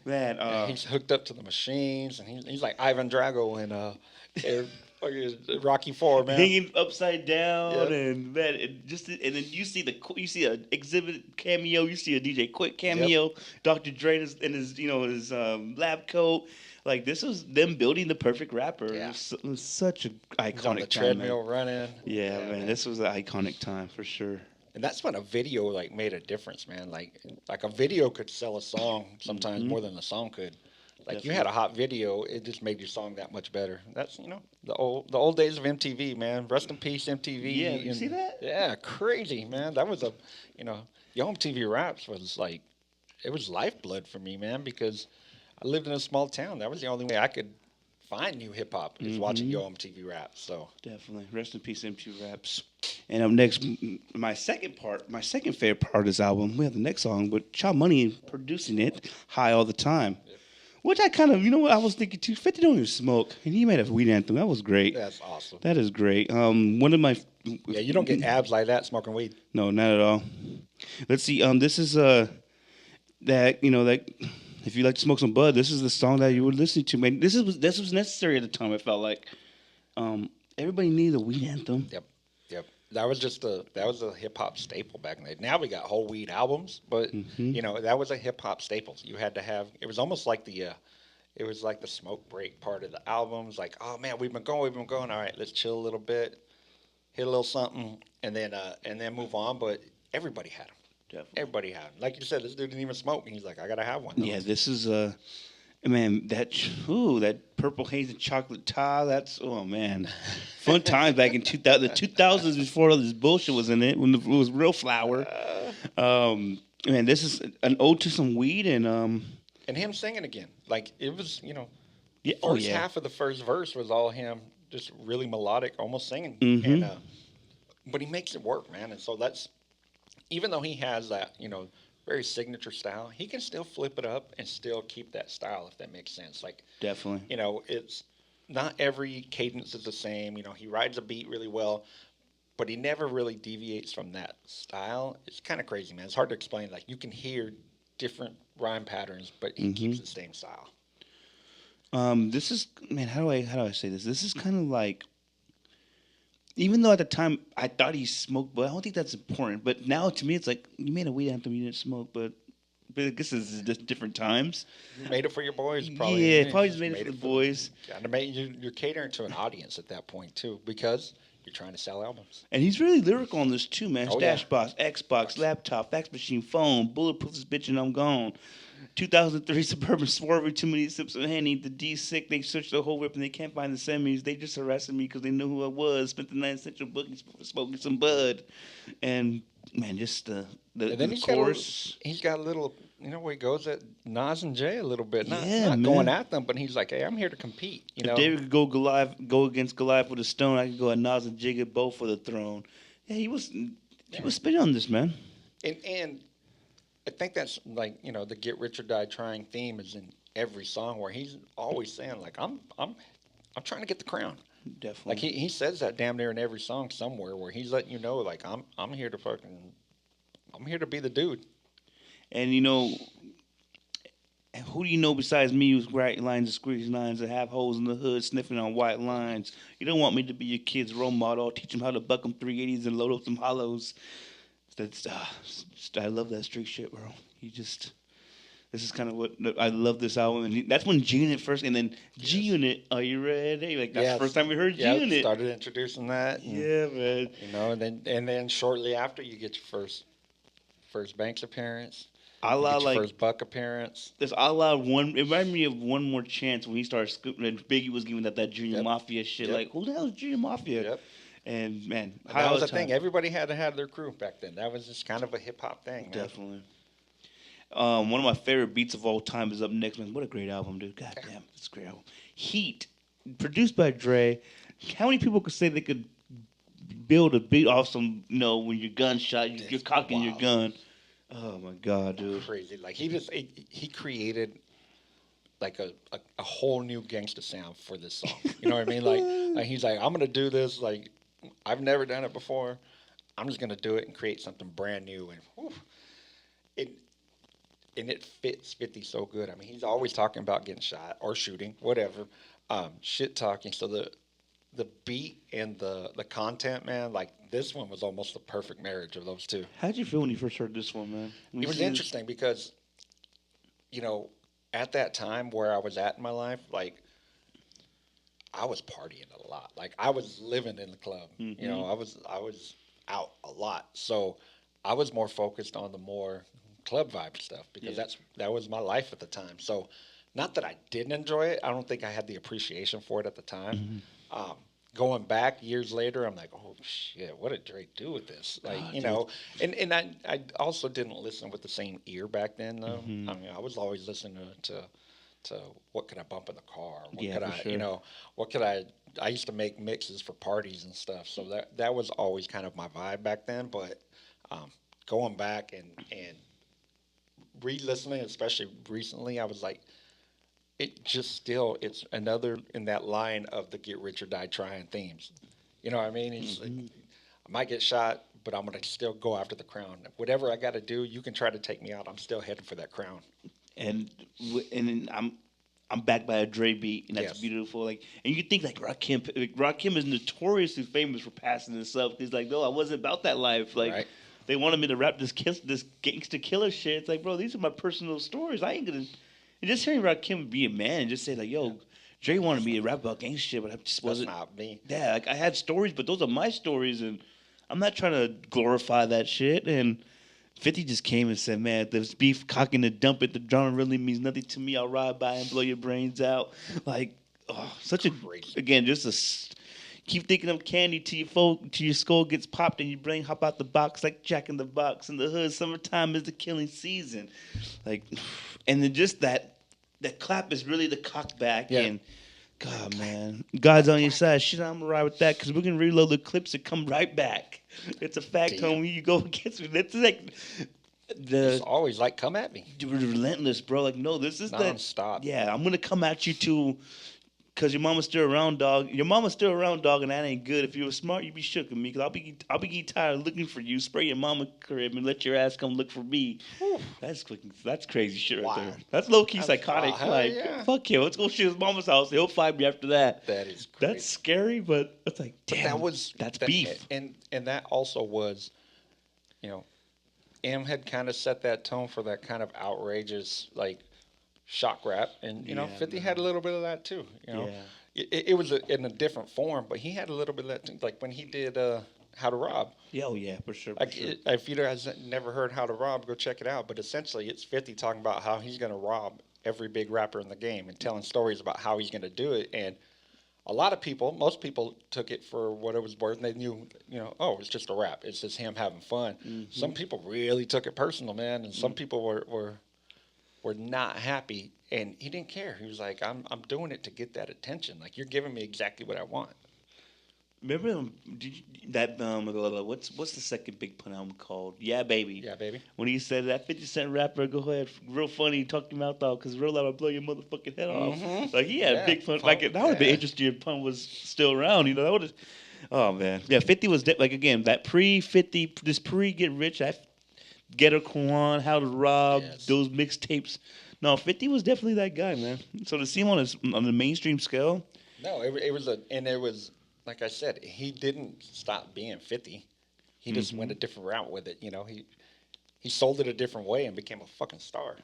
man? He's hooked up to the machines, and he's like Ivan Drago in Rocky IV, man. Hanging upside down, and man, and then you see an exhibit cameo, you see a DJ Quick cameo, Dr. Dre in his lab coat. Like this was them building the perfect rapper. Yeah. It was such an iconic He's on the time, treadmill man. running. Yeah, man, this was an iconic time for sure. And that's when a video like made a difference, man. Like a video could sell a song sometimes more than a song could. Like you had a hot video, it just made your song that much better. That's the old days of MTV, man. Rest in peace, MTV. Yeah, you see that? Yeah, crazy, man. That was Yo MTV Raps was like, it was lifeblood for me, man, because I lived in a small town. That was the only way I could find new hip hop is watching Yo MTV Raps. So definitely, rest in peace, MTV Raps. And up next, my second favorite part of this album, we have the next song, but Cha Money producing it, High All the Time. Which I kind of, I was thinking too. 50 don't even smoke, and he made a weed anthem. That was great. that's awesome. That is great. One of my Yeah, you don't get abs like that smoking weed. no, not at all. Let's see. This is that if you like to smoke some bud, this is the song that you would listen to. Man, this was necessary at the time. I felt like everybody needed a weed anthem. Yep. That was a hip hop staple back in the day. Now we got whole weed albums, but that was a hip hop staple. You had to have. It was almost like the smoke break part of the albums. Like, oh man, we've been going. All right, let's chill a little bit, hit a little something, and then move on. But everybody had them. Definitely. Everybody had them. Like you said, this dude didn't even smoke, and he's like, I gotta have one. Yeah, this is man, that purple haze and chocolate tie. That's man, fun times back in 2000, the 2000s before all this bullshit was in it when it was real flour. Man, this is an ode to some weed and him singing again. Like it was, yeah, first half of the first verse was all him, just really melodic, almost singing. Mm-hmm. And but he makes it work, man. And so that's even though he has that, very signature style, he can still flip it up and still keep that style, if that makes sense. Like definitely, it's not every cadence is the same. He rides a beat really well, but he never really deviates from that style. It's kind of crazy, man. It's hard to explain. Like you can hear different rhyme patterns, but he keeps the same style. This is, man, how do I say this? This is kind of like, even though at the time I thought he smoked, but I don't think that's important. But now to me, it's like you made a weed anthem, you didn't smoke, but I guess it's just different times. You made it for your boys, probably. Yeah, probably just made it for the boys. You're catering to an audience at that point too, because you're trying to sell albums. And he's really lyrical on this too, man. Oh, yeah. Stashbox, Xbox, laptop, fax machine, phone, bulletproof this bitch and I'm gone. 2003 Suburban swerving, too many sips of Henny. The D sick, they searched the whole whip and they can't find the semis. They just arrested me because they knew who I was. Spent the night in Central Booking smoking some bud. And man, just And then he's got a little, where he goes at Nas and Jay a little bit. Not going at them, but he's like, hey, I'm here to compete. If David could go against Goliath with a stone, I could go at Nas and Jigga both for the throne. Yeah, he was spitting on this, man. And I think that's like, the Get Rich or Die Trying theme is in every song where he's always saying like, I'm trying to get the crown. Definitely. Like he says that damn near in every song somewhere where he's letting you know like I'm here to be the dude. And who do you know besides me who's writing lines and squeezing lines and have holes in the hood sniffing on white lines? You don't want me to be your kid's role model. I'll teach them how to buck them 380s and load up some hollows. I love that street shit, bro. This is kind of what I love this album, and that's when G Unit first, and then G Unit. Are you ready? Like that's the first time we heard G Unit. Started introducing that. And, man. And then shortly after you get your first Banks appearance. First Buck appearance. There's one. It reminded me of One More Chance when he started scooping, and Biggie was giving that Junior Mafia shit. Like, who the hell is Junior Mafia? Yep. And man, that was the thing. Everybody had to have their crew back then. That was just kind of a hip hop thing. Man. Definitely. One of my favorite beats of all time is up next, man. What a great album, dude. God damn, it's a great album. Heat, produced by Dre. How many people could say they could build a beat off some, when you're gunshot, you're cocking your gun. Oh my God, dude. Crazy. Like he created like a whole new gangsta sound for this song. You know what I mean? Like he's like, I'm gonna do this. Like I've never done it before. I'm just gonna do it and create something brand new. And it fits 50 so good. I mean, he's always talking about getting shot or shooting, whatever, shit talking. So the beat and the content, man, like this one was almost the perfect marriage of those two. How'd you feel when you first heard this one, man? It was interesting because, at that time where I was at in my life, like I was partying a lot. Like I was living in the club. Mm-hmm. I was out a lot. So I was more focused on the more club vibe stuff because that was my life at the time. So not that I didn't enjoy it. I don't think I had the appreciation for it at the time. Mm-hmm. Going back years later, I'm like, oh shit, what did Drake do with this? Like, and I also didn't listen with the same ear back then though. Mm-hmm. I mean, I was always listening to what could I bump in the car? What could I used to make mixes for parties and stuff. So that was always kind of my vibe back then. But going back and re-listening, especially recently, I was like, it's another in that line of the Get Rich or Die Trying themes. You know what I mean? It's like, I might get shot, but I'm gonna still go after the crown. Whatever I got to do, you can try to take me out. I'm still heading for that crown. And I'm backed by a Dre beat, and that's beautiful. Like, and you think like Rakim is notoriously famous for passing this up. He's like, no, I wasn't about that life. Like. Right. They wanted me to rap this gangsta killer shit. It's like, bro, these are my personal stories. I ain't gonna. And just hearing Rakim be a man and just say like, yo, Dre wanted me to rap about gangsta shit, but I just wasn't. That's not me. Yeah, like I had stories, but those are my stories, and I'm not trying to glorify that shit. And 50 just came and said, man, this beef cocking the dump it, the drama really means nothing to me. I'll ride by and blow your brains out. Like, such crazy. Again, just a. Keep thinking of candy till your skull gets popped and your brain hop out the box like Jack in the Box in the hood. Summertime is the killing season, like, and then just that clap is really the cock back and God, man, God's on your side. Shit, I'm gonna ride with that because we can reload the clips and come right back. It's a fact, homie. You go against me. That's like it's always like come at me. Relentless, bro. Like no, this is non-stop. Yeah, I'm gonna come at you too. Cause your mama's still around, dog. Your mama's still around, dog, and that ain't good. If you were smart, you'd be shook with me. Cause I'll be getting tired of looking for you. Spray your mama crib and let your ass come look for me. Whew. That's crazy shit right there. That's low key psychotic. Fuck him. Let's go shoot his mama's house. He'll find me after that. That is crazy. That's scary, but it's like damn. That's beef. And that also was, M had kind of set that tone for that kind of outrageous like. Shock rap, and 50 had a little bit of that too. it was in a different form, but he had a little bit of that thing, like when he did How to Rob. Yeah, oh yeah, for sure. For Like, sure. if you guys never heard How to Rob, go check it out. But essentially, it's 50 talking about how he's going to rob every big rapper in the game and telling stories about how he's going to do it. And a lot of people, most people took it for what it was worth. And they knew, oh, it's just a rap. It's just him having fun. Some people really took it personal, man. And some people were not happy. And he didn't care. He was like, I'm doing it to get that attention. Like, you're giving me exactly what I want. Remember did you, that what's the second Big Pun album called? Yeah, baby. Yeah, baby. When he said that 50 Cent rapper, go ahead, real funny, talk your mouth off, cause real loud, I'll blow your motherfucking head off. Like he had big fun. Like that would have been interesting if Pun was still around. That would have. Oh man, yeah. 50 was like again that pre-50, this pre-Get Rich, that Ghetto Quan, How to Rob, those mixtapes. No, 50 was definitely that guy, man. So to see him on the mainstream scale. No, it was like I said, he didn't stop being 50. He just went a different route with it. He sold it a different way and became a fucking star.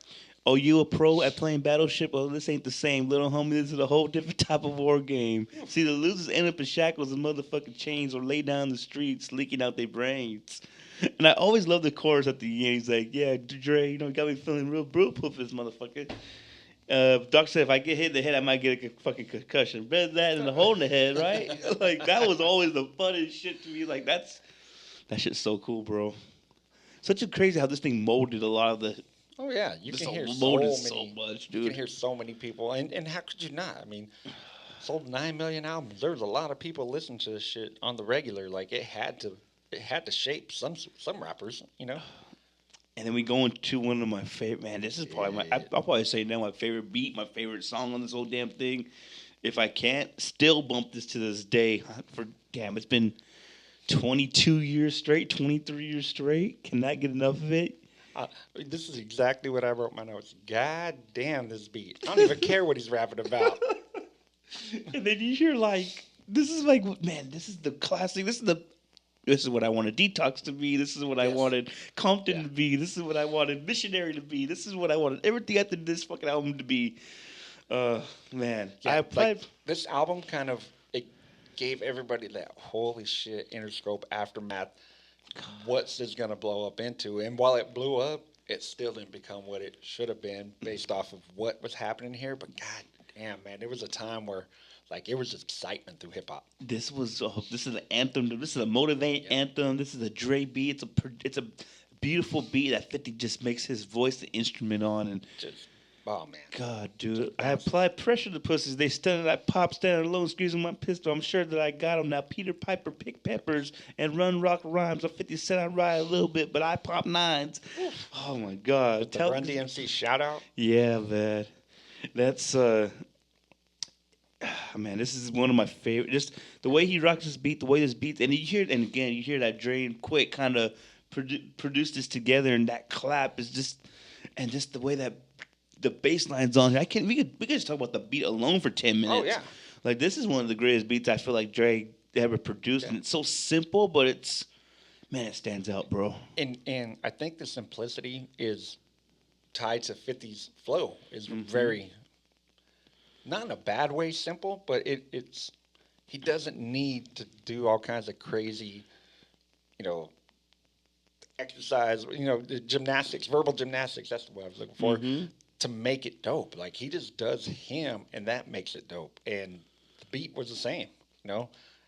Oh, you a pro at playing Battleship? Oh, this ain't the same, little homie. This is a whole different type of war game. See, the losers end up in shackles and motherfucking chains or lay down the streets, leaking out their brains. And I always love the chorus at the end. He's like, yeah, Dre, got me feeling real brutal for this motherfucker. Doc said if I get hit in the head, I might get a fucking concussion. Better that than a hole in the head, right? Like, that was always the funniest shit to me. Like, that shit's so cool, bro. Such a crazy how this thing molded a lot of the... Oh, yeah. You can hear so much, dude. You can hear so many people. And how could you not? I mean, sold 9 million albums. There was a lot of people listening to this shit on the regular. Like, it had to shape some rappers, And then we go into one of my favorite. Man, this is probably I'll probably say now my favorite beat, my favorite song on this whole damn thing. If I can't, still bump this to this day. It's been 22 years straight, 23 years straight. Cannot get enough of it. This is exactly what I wrote in my notes. God damn this beat. I don't even care what he's rapping about. And then you hear this is this is the classic. This is what I wanted Detox to be. This is what I wanted Compton to be. This is what I wanted Missionary to be. This is what I wanted everything after this fucking album to be. Man. Yeah, I applied. This album it gave everybody that holy shit, Interscope, Aftermath. What's this going to blow up into? And while it blew up, it still didn't become what it should have been based off of what was happening here. But god damn, man, there was a time where it was excitement through hip hop. This is an anthem. This is a motivating anthem. This is a Dre beat. It's a beautiful beat that 50 just makes his voice the instrument on and oh man. God, dude. I apply pressure to pussies. They stunned. I pop standing alone, squeezing my pistol. I'm sure that I got them. Now Peter Piper pick peppers and run rock rhymes. I'm 50 Cent. I ride a little bit, but I pop nines. Oh my God. With the Run DMC shout out? Yeah, man. That's man, this is one of my favorite. Just the way he rocks this beat, the way this beat, and you hear that Dre and Quick kind of produced this together, and that clap is just the way that the bass line's on here. We could just talk about the beat alone for 10 minutes. Oh yeah, like this is one of the greatest beats I feel like Dre ever produced, and it's so simple, but it stands out, bro. And I think the simplicity is tied to 50's flow. Is very. Not in a bad way, simple, but it's he doesn't need to do all kinds of crazy, exercise, the gymnastics, verbal gymnastics. That's the word I was looking for to make it dope. Like he just does him, and that makes it dope. And the beat was the same,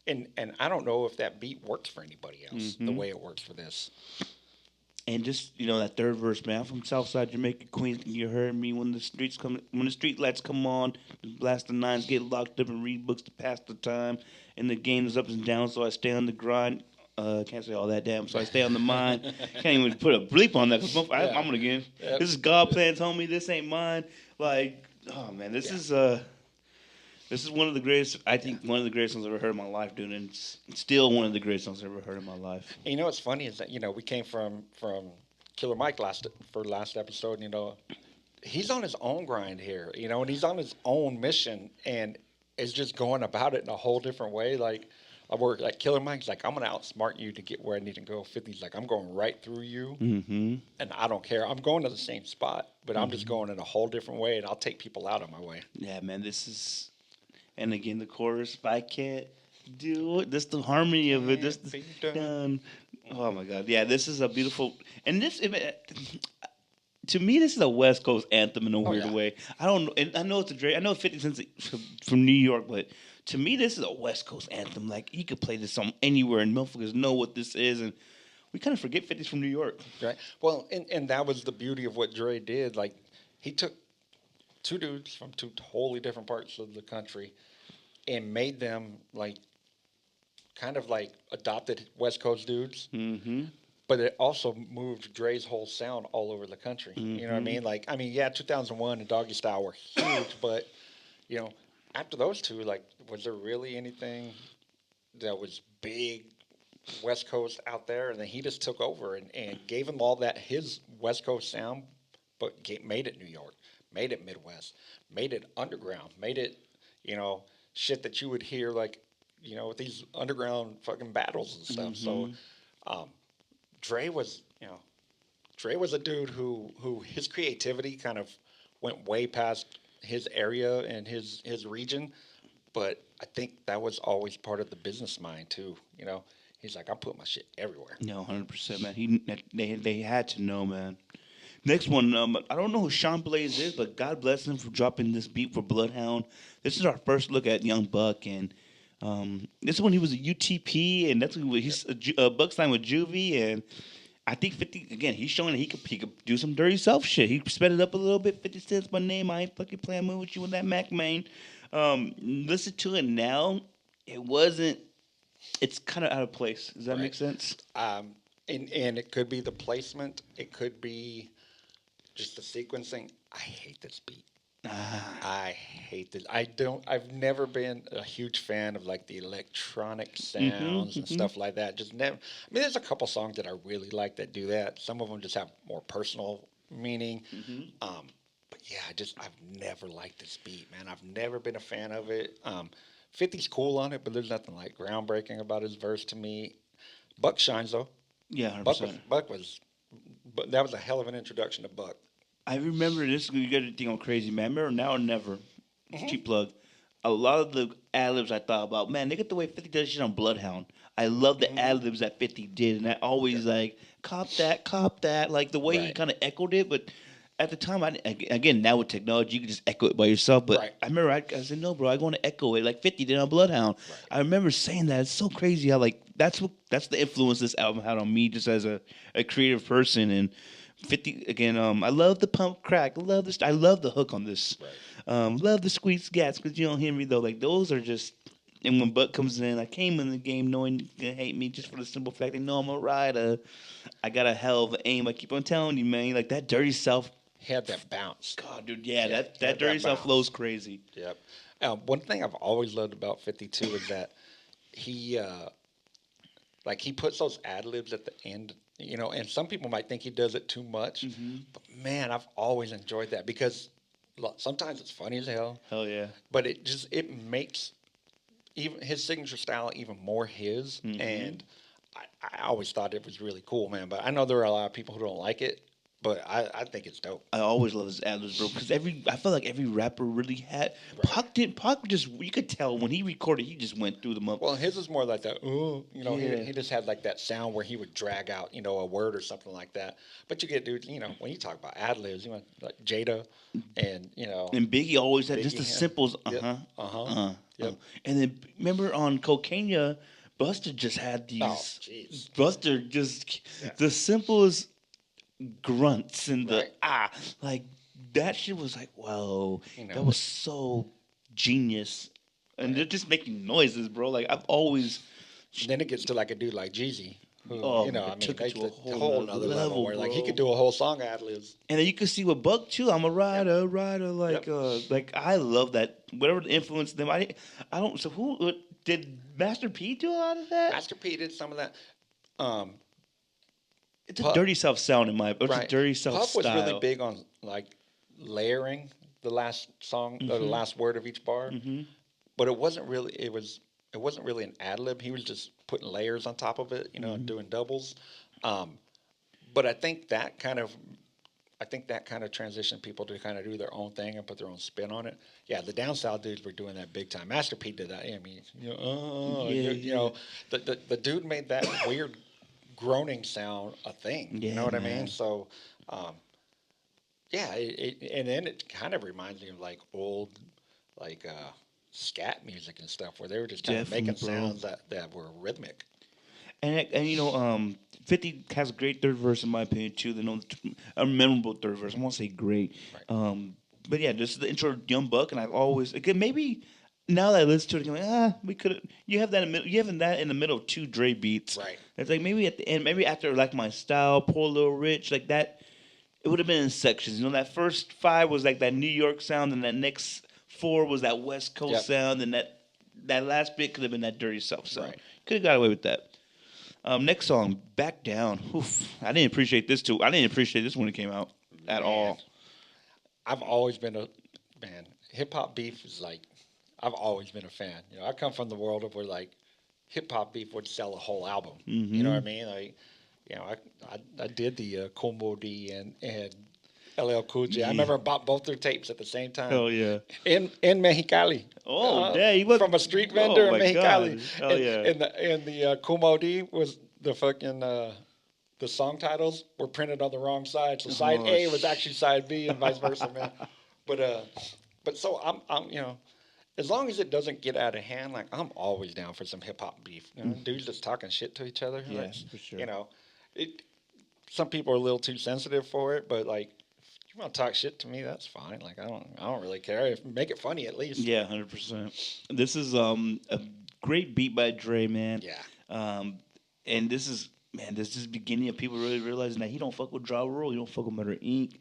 And I don't know if that beat works for anybody else the way it works for this. And just that third verse, man. I'm from Southside Jamaica, Queens. You heard me when the street lights come on, the blast of nines get locked up and read books to pass the time. And the game is ups and downs, so I stay on the grind. Can't say all that damn, so I stay on the mind. Can't even put a bleep on that because I'm gonna get. Yep. This is God plans, homie. This ain't mine. Like, oh man, this is one of the greatest. I think one of the greatest songs I've ever heard in my life, dude. And it's still one of the greatest songs I've ever heard in my life. And what's funny is that we came from Killer Mike last episode. He's on his own grind here. And he's on his own mission and is just going about it in a whole different way. Like I work like Killer Mike's like, I'm gonna outsmart you to get where I need to go. 50's like, I'm going right through you, and I don't care. I'm going to the same spot, but I'm just going in a whole different way, and I'll take people out of my way. Yeah, man, this is. And again, the chorus, if I can't do it, just the harmony of it, just Be done. done. Oh my God, yeah, this is a beautiful, and this to me, this is a West Coast anthem in a Oh weird yeah. way. I don't know, and I know it's a Dre, I know 50 Cent from New York, but to me, this is a West Coast anthem. Like you could play this song anywhere, and motherfuckers know what this is, and we kind of forget 50's from New York. Right. Well, and that was the beauty of what Dre did. Like he took two dudes from two totally different parts of the country and made them like kind of like adopted West Coast dudes. Mm-hmm. But it also moved Dre's whole sound all over the country. You know what I mean? Like, I mean, yeah, 2001 and Doggy Style were huge, but you know, after those two, like, was there really anything that was big West Coast out there? And then he just took over and gave him all that his West Coast sound, but made it New York, made it Midwest, made it underground, made it, you know, shit that you would hear like, you know, with these underground fucking battles and stuff. So, um, Dre was, you know, Dre was a dude who his creativity kind of went way past his area and his region, but I think that was always part of the business mind too. You know, he's like, I'm putting my shit everywhere. No, 100%, man. They had to know, man. Next one, I don't know who Sean Blaze is, but God bless him for dropping this beat for Bloodhound. This is our first look at Young Buck, and this is when he was a UTP, and that's when he's Buck signed with Juvie, and I think 50 again. He's showing that he could do some dirty self shit. He sped it up a little bit. 50 cents my name. I ain't fucking playing with you with that Mac main. Listen to it now. It wasn't. It's kind of out of place. Does that make Right. sense? And it could be the placement. It could be just the sequencing. I hate this beat. I hate this. I don't. I've never been a huge fan of like the electronic sounds and stuff like that. Just never. I mean, there's a couple songs that I really like that do that. Some of them just have more personal meaning. But yeah, I've never liked this beat, man. I've never been a fan of it. 50's cool on it, but there's nothing like groundbreaking about his verse to me. Buck shines though. Yeah, 100%. Buck was, but that was a hell of an introduction to Buck. I remember this. You got to think I'm crazy, man. I remember Now or Never. Cheap plug. A lot of the ad libs I thought about, man, they get the way 50 does shit on Bloodhound. I love the ad libs that 50 did, and I always like cop that, like the way he Right. kind of echoed it. But at the time, again now with technology, you can just echo it by yourself. But Right. I remember I said, no, bro, I want to echo it like 50 did on Bloodhound. Right. I remember saying that. It's so crazy how like that's the influence this album had on me just as a creative person. And 50 again. I love the pump crack. I love the hook on this. Love the squeeze gats because you don't hear me though. Like those are just. And when Buck comes in, I came in the game knowing you're gonna hate me just for the simple fact they know I'm a rider. I got a hell of an aim. I keep on telling you, man. Like that dirty self. He had that bounce. God, dude, yeah, Yeah, that dirty that self bounce. flows crazy. Yep. One thing I've always loved about 52 is that he, like, he puts those ad libs at the end, you know, and some people might think he does it too much, but man, I've always enjoyed that because sometimes it's funny as hell, Hell yeah. but it makes even his signature style even more his, and I always thought it was really cool, man. But I know there are a lot of people who don't like it, but I think it's dope. I always love his ad libs, bro, because I feel like every rapper really had. Pac just, you could tell when he recorded, he just went through the month. Well, his was more like that, you know, Yeah. he just had like that sound where he would drag out, you know, a word or something like that. But you get dudes, you know, when you talk about ad libs, you know, like Jada and, you know. And Biggie always had just the Biggie, yeah. simples, Yep. Yep. And then remember on Cocaine, Buster just had these. Oh, jeez. Buster just the simplest grunts and the Right. like that shit was like whoa, You know. that was so genius, and they're just making noises, bro. Like I've always. Then it gets to like a dude like Jeezy, who, Oh, you know, it I mean, took it that's to a a whole whole nother nother level level, where like he bro. could do a whole song ad libs. And then you can see with Buck too. I'm a rider, like like I love that. Whatever influenced them, I don't. So who did Master P do a lot of that? Master P did some of that. It's a Puff. dirty self sound in my. It's a dirty self Puff was style. really big on like layering the last song or the last word of each bar, but it wasn't really. It wasn't really an ad lib. He was just putting layers on top of it, you know, and doing doubles. But I think that kind of I think that kind of transitioned people to kind of do their own thing and put their own spin on it. Yeah, the down south dudes were doing that big time. Master P did that. I mean, you know, the dude made that weird groaning sound a thing. You know Yeah, what I mean? man. So, um, yeah, and then it kind of reminds me of like old, like scat music and stuff, where they were just kind of Definitely, making bro. sounds that were rhythmic. And you know, 50 has a great third verse in my opinion too. A memorable third verse. I won't say great, Right. but yeah, this is the intro to Young Buck, and I've always again maybe now that I listen to it, I'm like, we could. You have that in the middle. You have that in the middle of two Dre beats. Right. It's like maybe at the end, maybe after like my style, Poor Little Rich, like that. It would have been in sections. You know, that first five was like that New York sound, and that next four was that West Coast Yep. sound, and that last bit could have been that dirty South sound. Right. Could have got away with that. Next song, Back Down. Oof. I didn't appreciate this too. I didn't appreciate this when it came out at Man, all. I've always been a man. Hip hop beef is like I've always been a fan. You know, I come from the world of where like hip hop beef would sell a whole album. You know what I mean? Like, you know, I did the Como D and LL Cool J. I Yeah. remember I bought both their tapes at the same time Hell yeah. in Mexicali. Oh, yeah. He was From a street oh, vendor in my Mexicali. God. Hell yeah. And the Como D was the fucking the song titles were printed on the wrong side. So side Oh, A was actually side B and vice versa, man. But so I'm you know, as long as it doesn't get out of hand, like I'm always down for some hip hop beef. You know, dudes just talking shit to each other. Yeah, like, for sure. You know, it. Some people are a little too sensitive for it, but like, if you want to talk shit to me, that's fine. Like I don't really care. Make it funny at least. Yeah, 100%. This is a great beat by Dre, man. Yeah. And this is man, this is beginning of people really realizing that he don't fuck with Ja Rule, he don't fuck with Murder Inc.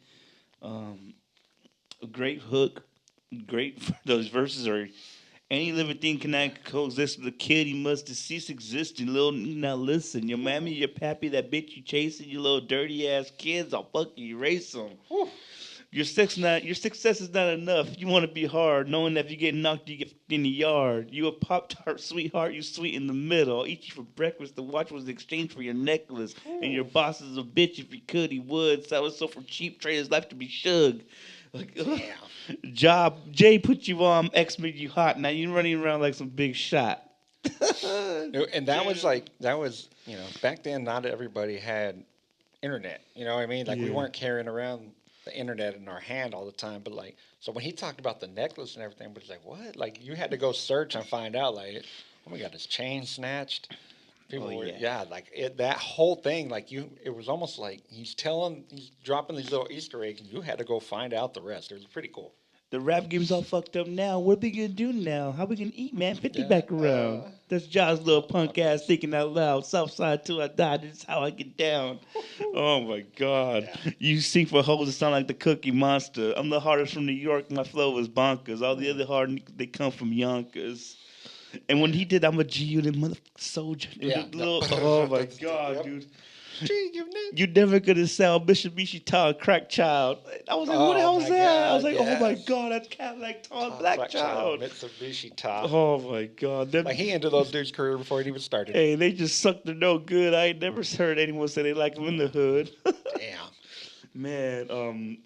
A great hook, great. Those verses are any living thing cannot coexist with a kid. He must cease existing. Little now listen, your mammy, your pappy, that bitch you chasing, you little dirty ass kids. I'll fucking erase them. Your success is not enough. You want to be hard, knowing that if you get knocked, you get in the yard. You a Pop Tart sweetheart, you sweet in the middle. I'll eat you for breakfast. The watch was exchanged for your necklace, and your boss is a bitch. If he could, he would. Sell it so for cheap, trade his life to be shug. Like, Job Jay put you on, X made you hot. Now you running around like some big shot. And that was like you know back then. Not everybody had internet. You know what I mean? Like we Yeah. weren't carrying around the internet in our hand all the time. But like so when he talked about the necklace and everything, but it's like what? Like you had to go search and find out. Like oh my god, his chain snatched. People Oh, were yeah. like that whole thing. Like it was almost like he's dropping these little Easter eggs, and you had to go find out the rest. It was pretty cool. The rap game's all fucked up now. What we gonna do now? How we gonna eat, man? 50 Yeah, back around. That's John's little punk ass thinking out loud. Southside till I die. This is how I get down. Oh my God. Yeah. You sing for hoes that sound like the Cookie Monster. I'm the hardest from New York. My flow is bonkers. All the other hard they come from Yonkers. And when he did, I'm a G unit motherfucking soldier. Yeah. Oh my God, Yep. dude. Gee, you know. You never gonna sound Bishop Mishi Tall Crack Child. I was like, what the Oh, hell is my that? I was God, like, oh my yes. God, that's Cadillac Tall Black Child. Mitsubishi Top. Oh my God. Like he ended those dudes' career before it even started. Hey, they just sucked the no good. I ain't never heard anyone say they like him in the hood. Damn. Man,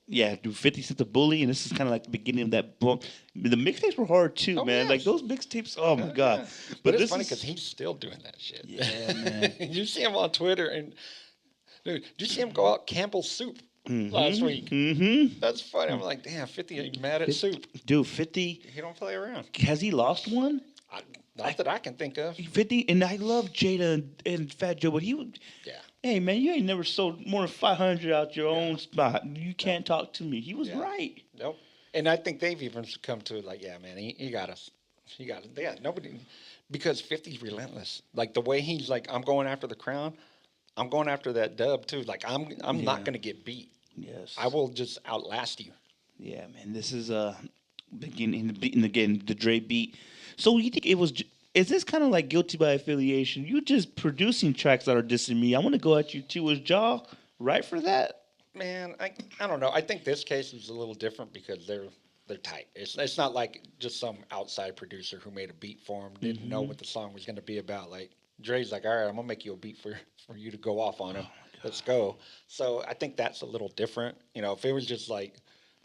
yeah, dude, 50 Cent's a bully, and this is kind of like the beginning of that book. The mixtapes were hard too, Oh, man. yes. Like those mixtapes, oh my God. Yeah. But it's this funny is because he's still doing that shit. Yeah, man. You see him on Twitter, and dude, did you see him go out Campbell's Soup last week? Mm-hmm. That's funny. I'm like, damn, 50 ain't mad at Soup. Dude, 50, He don't play around. has he lost one? Not that I can think of. 50, and I love Jada and Fat Joe, but he would. Yeah. Hey man, you ain't never sold more than 500 out your own spot. You can't talk to me. He was Yeah. right. Nope. And I think they've even come to it like, yeah, man, he got us. He got it. Yeah, nobody, because 50's relentless. Like the way he's like, I'm going after the crown. I'm going after that dub too. Like I'm Yeah. not gonna get beat. Yes. I will just outlast you. Yeah, man. This is beginning the beat and again the Dre beat. So you think it was? Is this kind of like guilty by affiliation? You just producing tracks that are dissing me. I want to go at you too. Was Jaw right for that? Man, I don't know. I think this case is a little different because they're tight. It's not like just some outside producer who made a beat for him didn't know what the song was going to be about. Like Dre's like, all right, I'm gonna make you a beat for you to go off on him. let's go. So I think that's a little different. You know, if it was just like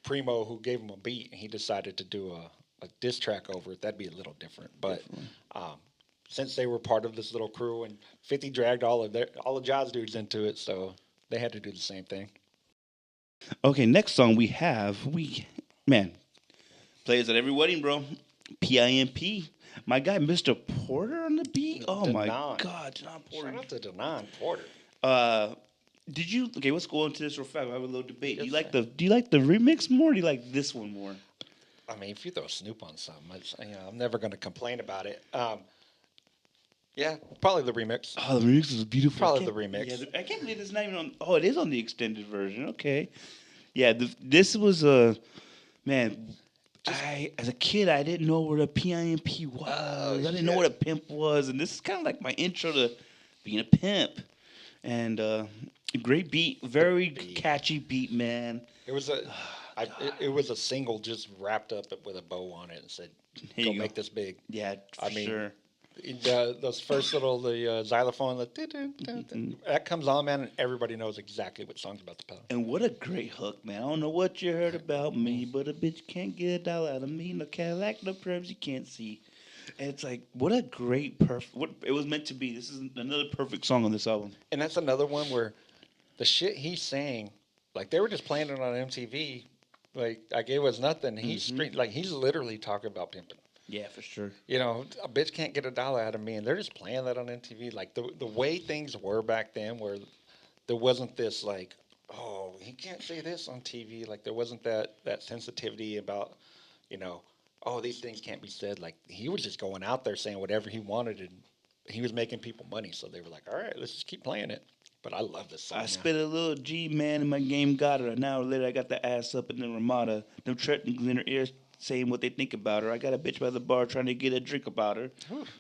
Primo who gave him a beat and he decided to do a diss track over it, that'd be a little different. But um, since they were part of this little crew and 50 dragged all the jazz dudes into it, so they had to do the same thing. Okay, next song man plays at every wedding, bro. PIMP. My guy, Mr. Porter on the beat. Oh my Denon. God, John Porter. Shout out to Denon Porter. Uh, did you? Okay, let's go into this real fast. I have a little debate. Yes, Do you like the remix more? Or do you like this one more? I mean, if you throw Snoop on something, I'm never going to complain about it. Yeah, probably the remix. Oh, the remix is beautiful. Probably the remix. Yeah, I can't believe it's not even on. Oh, it is on the extended version. Okay. Yeah, this was a man. As a kid, I didn't know what a PIMP was. I didn't know what a pimp was, and this is kind of like my intro to being a pimp. And great beat, very catchy beat, man. It was it was a single just wrapped up with a bow on it and said, "Go make this big." Yeah, for sure. Those first little xylophone, that comes on, man, and everybody knows exactly what song's about to play. And what a great hook, man! I don't know what you heard about me, but a bitch can't get a dollar out of me. No Cadillac, no perms you can't see. And it's like, what a great what it was meant to be. This is another perfect song on this album. And that's another one where the shit he's saying, like they were just playing it on MTV, like it was nothing. He's he's literally talking about pimping. Yeah, for sure. You know, a bitch can't get a dollar out of me, and they're just playing that on MTV. Like the way things were back then, where there wasn't this like, oh, he can't say this on TV. Like there wasn't that sensitivity about, you know, oh, these things can't be said. Like he was just going out there saying whatever he wanted, and he was making people money. So they were like, all right, let's just keep playing it. But I love this song. I spit a little G, man, and my game got her. An hour later, I got the ass up in the Ramada. Them threatenings in her ears saying what they think about her. I got a bitch by the bar trying to get a drink about her.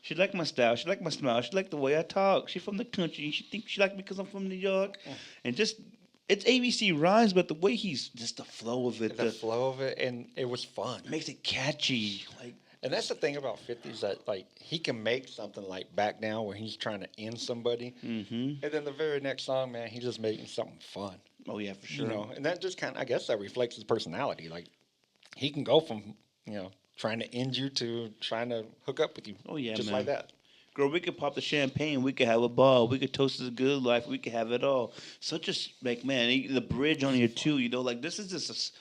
She like my style. She like my smile. She like the way I talk. She from the country. She think she like me because I'm from New York. And just, it's ABC rhymes, but the way just the flow of it. The flow of it, and it was fun. Makes it catchy. Like, and that's the thing about 50s that like he can make something like Back Down where he's trying to end somebody, and then the very next song, man, he's just making something fun. Oh yeah, for sure. You know, and that just kind of, I guess that reflects his personality. Like he can go from trying to end you to trying to hook up with you. Oh yeah, just man. like that. Girl, we could pop the champagne. We could have a ball. We could toast to the good life. We could have it all. Such a man. The bridge on here too. You know, like this is just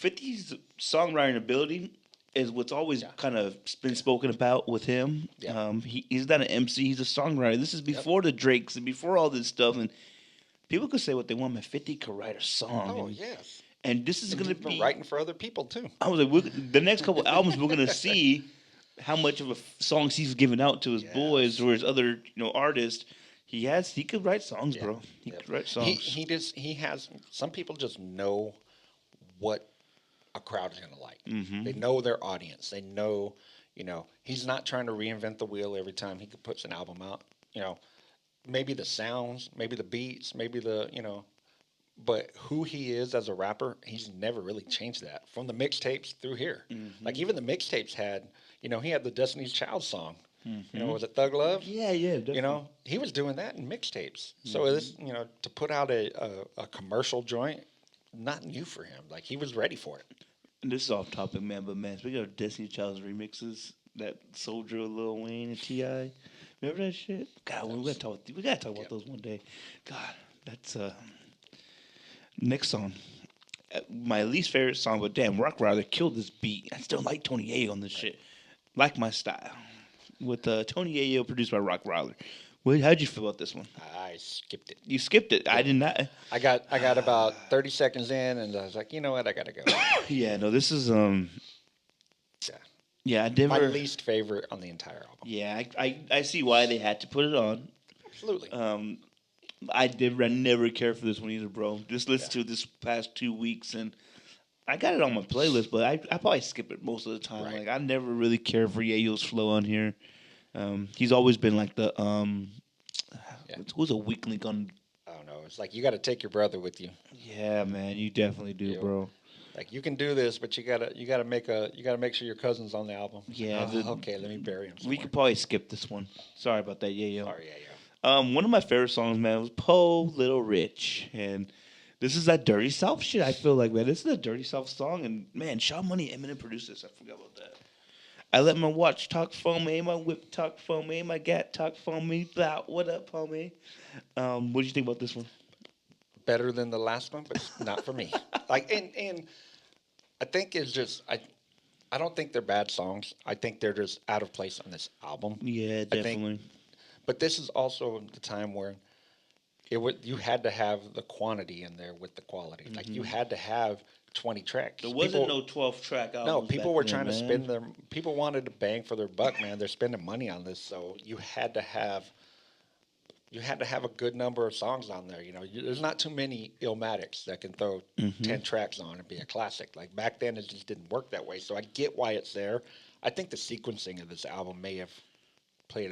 50's songwriting ability is what's always kind of been spoken about with him. Yeah. He's not an MC. He's a songwriter. This is before the Drakes and before all this stuff. And people could say what they want, man. 50 could write a song. Oh, and, yes. And this is going to be writing for other people too. I was like, the next couple albums, we're going to see how much of a songs he's giving out to his boys or his other artists. He could write songs, bro. He could write songs. He has. Some people just know what a crowd is going to like. They know their audience. They know, he's not trying to reinvent the wheel every time he puts an album out. Maybe the sounds, maybe the beats, maybe but who he is as a rapper, he's never really changed that from the mixtapes through here. Like even the mixtapes had, he had the Destiny's Child song. Was it Thug Love? Yeah, definitely. He was doing that in mixtapes. So this, to put out a commercial joint, not new for him. Like he was ready for it. And this is off topic, man. But man, speaking of Destiny Child's remixes, that Soldier, Lil Wayne, and Ti, remember that shit? God, we gotta talk about those one day. God, that's next song. My least favorite song, but damn, Rock Rider killed this beat. I still like Tony Ayo on this shit. Like My Style. With Tony Ayo produced by Rock Rider. How'd you feel about this one? I skipped it. You skipped it. I did not. I got about 30 seconds in, and I was like, you know what? I gotta go. Yeah, no, this is Yeah, I never. My least favorite on the entire album. Yeah, I see why they had to put it on. Absolutely. I never cared for this one either, bro. Just listened to it this past 2 weeks, and I got it on my playlist, but I probably skip it most of the time. Right. Like I never really cared for Yayo's flow on here. He's always been like the who's a weak link on. I don't know. It's like you got to take your brother with you. Yeah, man, you definitely do, bro. Like you can do this, but you gotta make sure your cousin's on the album. Yeah. Okay, let me bury him somewhere. We could probably skip this one. Sorry about that, Yayo. Sorry, One of my favorite songs, man, was "Poe Little Rich," and this is that Dirty South shit. I feel like, man, this is a Dirty South song, and man, Shaw Money, Eminem produced this. I forgot about that. I let my watch talk for me, my whip talk for me, my gat talk for me. Blah, what up, homie? What do you think about this one? Better than the last one, but it's not for me. And I think it's just I don't think they're bad songs. I think they're just out of place on this album. Yeah, I think, definitely. but this is also the time where you had to have the quantity in there with the quality. Like you had to have 20 tracks. There wasn't no 12-track No, albums back people were then, trying to man. spend their people wanted to bang for their buck, man. They're spending money on this, so you had to have a good number of songs on there. There's not too many Illmatics that can throw 10 tracks on and be a classic. Like back then, it just didn't work that way. So I get why it's there. I think the sequencing of this album may have played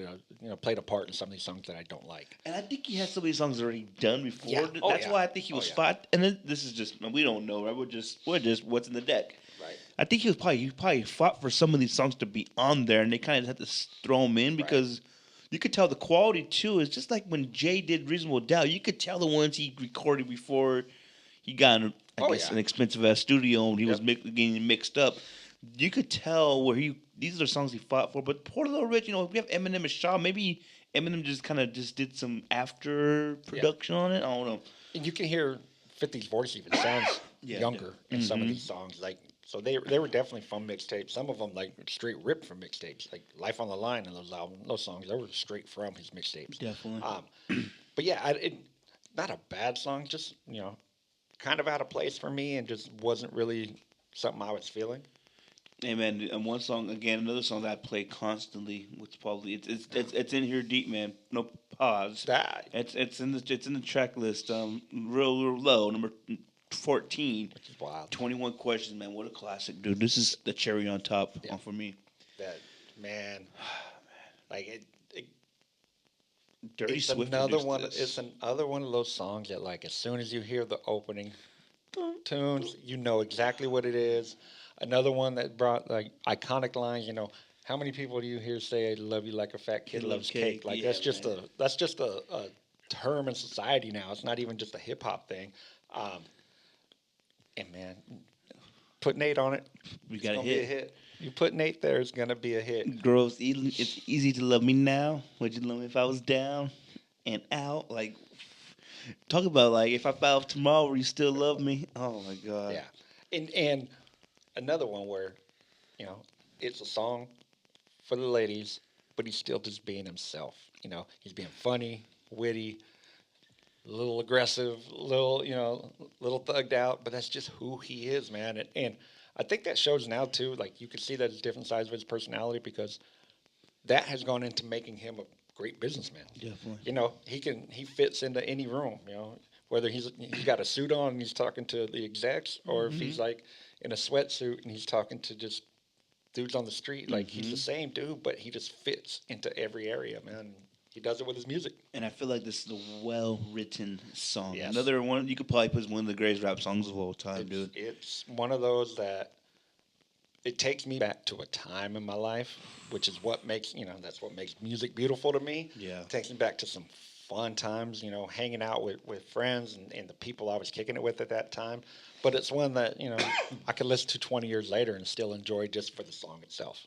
a part in some of these songs that I don't like. And I think he had so many songs already done before. Yeah. Oh, That's yeah. why I think he was fought. And then, this is just we don't know, right? We're just what's in the deck. Right. I think he probably fought for some of these songs to be on there, and they kind of had to throw them in because you could tell the quality too. It's just like when Jay did Reasonable Doubt. You could tell the ones he recorded before he got, an expensive ass studio and he was getting mixed up. You could tell where these are songs he fought for. But Poor Little Rich, we have Eminem and Shaw. Maybe Eminem just did some after production on it. I don't know. And you can hear 50's voice even sounds younger in some of these songs. Like so, they were definitely from mixtapes. Some of them like straight ripped from mixtapes, like Life on the Line and those songs. They were straight from his mixtapes. Definitely. But yeah, not a bad song. Just kind of out of place for me, and just wasn't really something I was feeling. Hey man, and one song again, another song that I play constantly, which probably it's in here deep, man. No pause. It's in the track list. Real low, number 14. Which is wild. 21 Questions, man. What a classic, dude. This is the cherry on top for me. That man, like Dirty it's Swift. another one. It's another one of those songs that, like, as soon as you hear the opening tunes, you know exactly what it is. Another one that brought like iconic lines. How many people do you hear say "I love you like a fat kid loves cake"? Like that's just a term in society now. It's not even just a hip hop thing. And man, put Nate on it. We got a hit. You put Nate there, it's gonna be a hit. Girls, it's easy to love me now. Would you love me if I was down and out? Like, talk about like if I fell off tomorrow, will you still love me? Oh my god. Yeah, and another one where, it's a song for the ladies, but he's still just being himself. He's being funny, witty, a little aggressive, little thugged out, but that's just who he is, man. And I think that shows now too. Like you can see that it's different sides of his personality because that has gone into making him a great businessman. Definitely. He fits into any room. Whether he's got a suit on and he's talking to the execs, or if he's like in a sweatsuit and he's talking to just dudes on the street. Like he's the same dude, but he just fits into every area, man. He does it with his music. And I feel like this is a well-written song. Yes. Another one you could probably put as one of the greatest rap songs of all time, dude. It's one of those that it takes me back to a time in my life, which is what makes that's what makes music beautiful to me. Yeah. It takes me back to some fun times, hanging out with friends and the people I was kicking it with at that time. But it's one that, I could listen to 20 years later and still enjoy just for the song itself.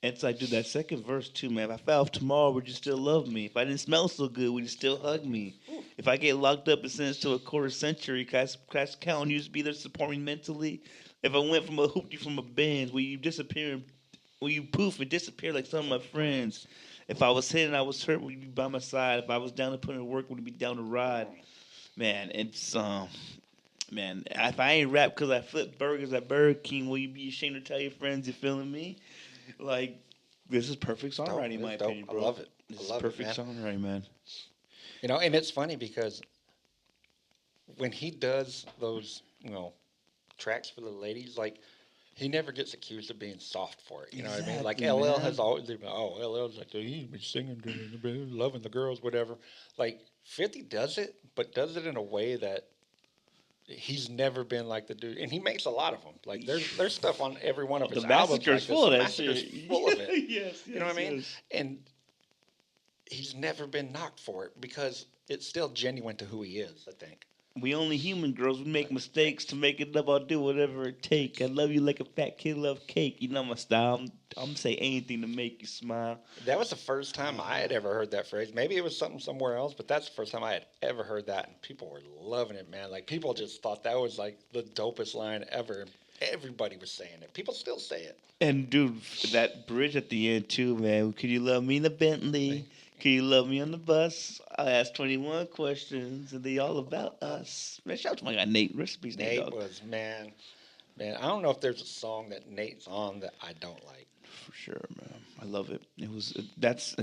It's like, dude, that second verse too, man. If I fell off tomorrow, would you still love me? If I didn't smell so good, would you still hug me? If I get locked up and sentenced to a quarter century, can I count on you to be there to support me mentally? If I went from a hoopty from a Benz, will you disappear? Will you poof and disappear like some of my friends? If I was hit and I was hurt, would you be by my side? If I was down to put in work, would you be down to ride? Man, it's man. If I ain't rap because I flip burgers at Burger King, will you be ashamed to tell your friends you're feeling me? Like, this is perfect songwriting, in my opinion, bro. I love it. This is perfect songwriting, man. And it's funny because when he does those, tracks for the ladies, like, he never gets accused of being soft for it. You know what I mean? Like, LL has always been, LL's like, he's been singing, loving the girls, whatever. Like, 50 does it, but does it in a way that he's never been like the dude, and he makes a lot of them. Like there's stuff on every one of his albums. Massacre's full of that shit. Full of it. Yes, you know what I mean? Yes. And he's never been knocked for it because it's still genuine to who he is, I think. We only human girls. We make mistakes to make it up. I'll do whatever it take. I love you like a fat kid love cake. You know my style. I'm say anything to make you smile. That was the first time I had ever heard that phrase. Maybe it was something somewhere else, but that's the first time I had ever heard that, and people were loving it, man. Like people just thought that was like the dopest line ever. Everybody was saying it. People still say it. And dude, that bridge at the end too, man. Could you love me in the Bentley? Could you love me on the bus? I asked 21 questions, and they all about us. Man, shout out to my guy Nate. Recipes, Nate. Nate was man. I don't know if there's a song that Nate's on that I don't like. For sure, man. I love it. It was that's